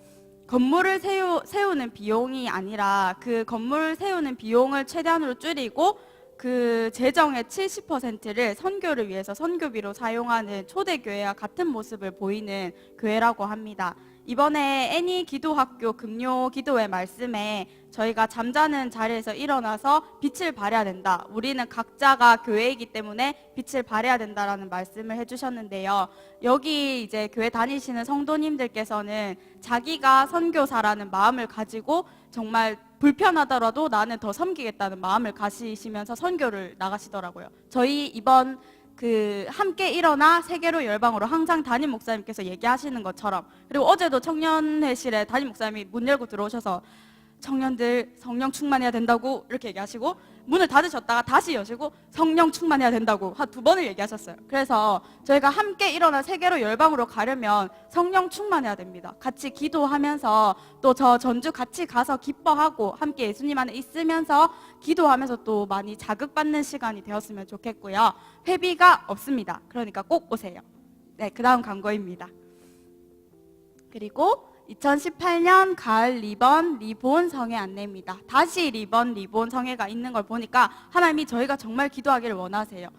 건물을 세우는 비용이 아니라 그 건물 세우는 비용을 최대한으로 줄이고 그 재정의 70%를 선교를 위해서 선교비로 사용하는 초대교회와 같은 모습을 보이는 교회라고 합니다. 이번에 애니 기도학교 금요 기도회 말씀에 저희가 잠자는 자리에서 일어나서 빛을 발해야 된다. 우리는 각자가 교회이기 때문에 빛을 발해야 된다라는 말씀을 해주셨는데요. 여기 이제 교회 다니시는 성도님들께서는 자기가 선교사라는 마음을 가지고 정말 불편하더라도 나는 더 섬기겠다는 마음을 가지시면서 선교를 나가시더라고요. 저희 이번 함께 일어나 세계로 열방으로 항상 담임 목사님께서 얘기하시는 것처럼, 그리고 어제도 청년회실에 담임 목사님이 문 열고 들어오셔서 청년들 성령 충만해야 된다고 이렇게 얘기하시고 문을 닫으셨다가 다시 여시고 성령 충만해야 된다고 한 2번을 얘기하셨어요. 그래서 저희가 함께 일어나 세계로 열방으로 가려면 성령 충만해야 됩니다. 같이 기도하면서 또 저 전주 같이 가서 기뻐하고 함께 예수님 안에 있으면서 기도하면서 또 많이 자극받는 시간이 되었으면 좋겠고요. 회비가 없습니다. 그러니까 꼭 오세요. 네, 그 다음 광고입니다. 그리고 2018년 가을 리본 성회 안내입니다. 다시 리본 성회가 있는 걸 보니까 하나님이 저희가 정말 기도하기를 원하세요.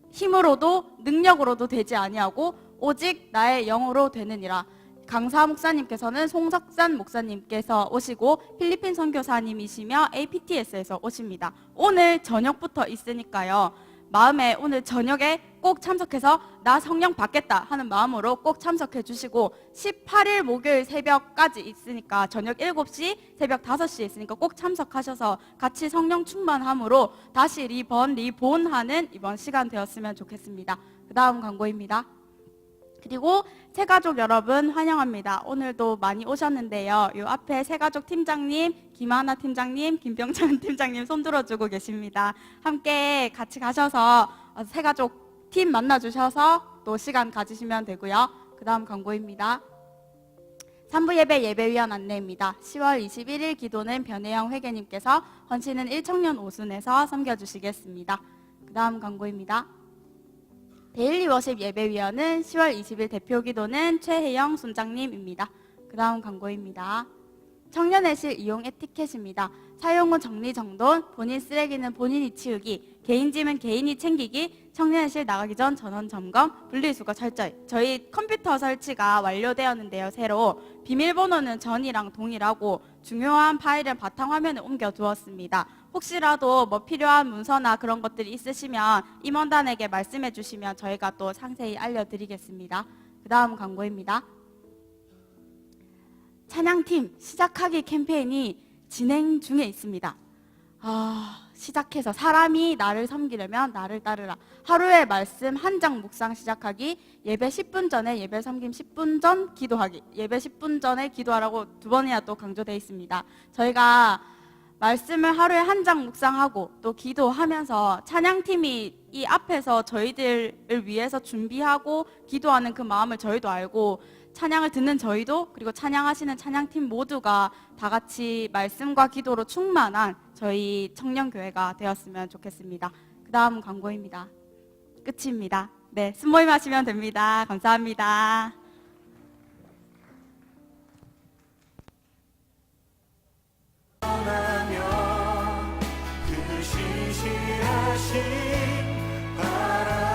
힘으로도 능력으로도 되지 아니하고 오직 나의 영으로 되느니라. 강사 목사님께서는 송석산 목사님께서 오시고 필리핀 선교사님이시며 APTS에서 오십니다. 오늘 저녁부터 있으니까요. 마음에 오늘 저녁에 꼭 참석해서 나 성령 받겠다 하는 마음으로 꼭 참석해 주시고 18일 목요일 새벽까지 있으니까 저녁 7시 새벽 5시에 있으니까 꼭 참석하셔서 같이 성령 충만함으로 다시 리본하는 이번 시간 되었으면 좋겠습니다. 그 다음 광고입니다. 그리고 새가족 여러분 환영합니다. 오늘도 많이 오셨는데요. 이 앞에 새가족 팀장님, 김하나 팀장님, 김병찬 팀장님 손 들어주고 계십니다. 함께 같이 가셔서 새가족 팀 만나주셔서 또 시간 가지시면 되고요. 그 다음 광고입니다. 3부 예배 예배위원 안내입니다. 10월 21일 기도는 변혜영 회계님께서 헌신은 1청년 오순에서 섬겨주시겠습니다. 그 다음 광고입니다. 데일리 워십 예배위원은 10월 20일 대표 기도는 최혜영 순장님입니다. 그 다음 광고입니다. 청년의실 이용 에티켓입니다. 사용 후 정리정돈, 본인 쓰레기는 본인이 치우기, 개인 짐은 개인이 챙기기, 청년의실 나가기 전 전원 점검, 분리수거 철저히. 저희 컴퓨터 설치가 완료되었는데요. 새로 비밀번호는 전이랑 동일하고 중요한 파일은 바탕화면에 옮겨 두었습니다. 혹시라도 뭐 필요한 문서나 그런 것들이 있으시면 임원단에게 말씀해 주시면 저희가 또 상세히 알려드리겠습니다. 그 다음 광고입니다. 찬양팀 시작하기 캠페인이 진행 중에 있습니다. 시작해서 사람이 나를 섬기려면 나를 따르라. 하루의 말씀 한 장 묵상 시작하기, 예배 10분 전에 예배 섬김 10분 전 기도하기, 예배 10분 전에 기도하라고 2번이나 또 강조되어 있습니다. 저희가 말씀을 하루에 한 장 묵상하고 또 기도하면서 찬양팀이 이 앞에서 저희들을 위해서 준비하고 기도하는 그 마음을 저희도 알고 찬양을 듣는 저희도 그리고 찬양하시는 찬양팀 모두가 다 같이 말씀과 기도로 충만한 저희 청년교회가 되었으면 좋겠습니다. 그 다음 광고입니다. 끝입니다. 네, 순모임 하시면 됩니다. 감사합니다. 그 시시하신 바람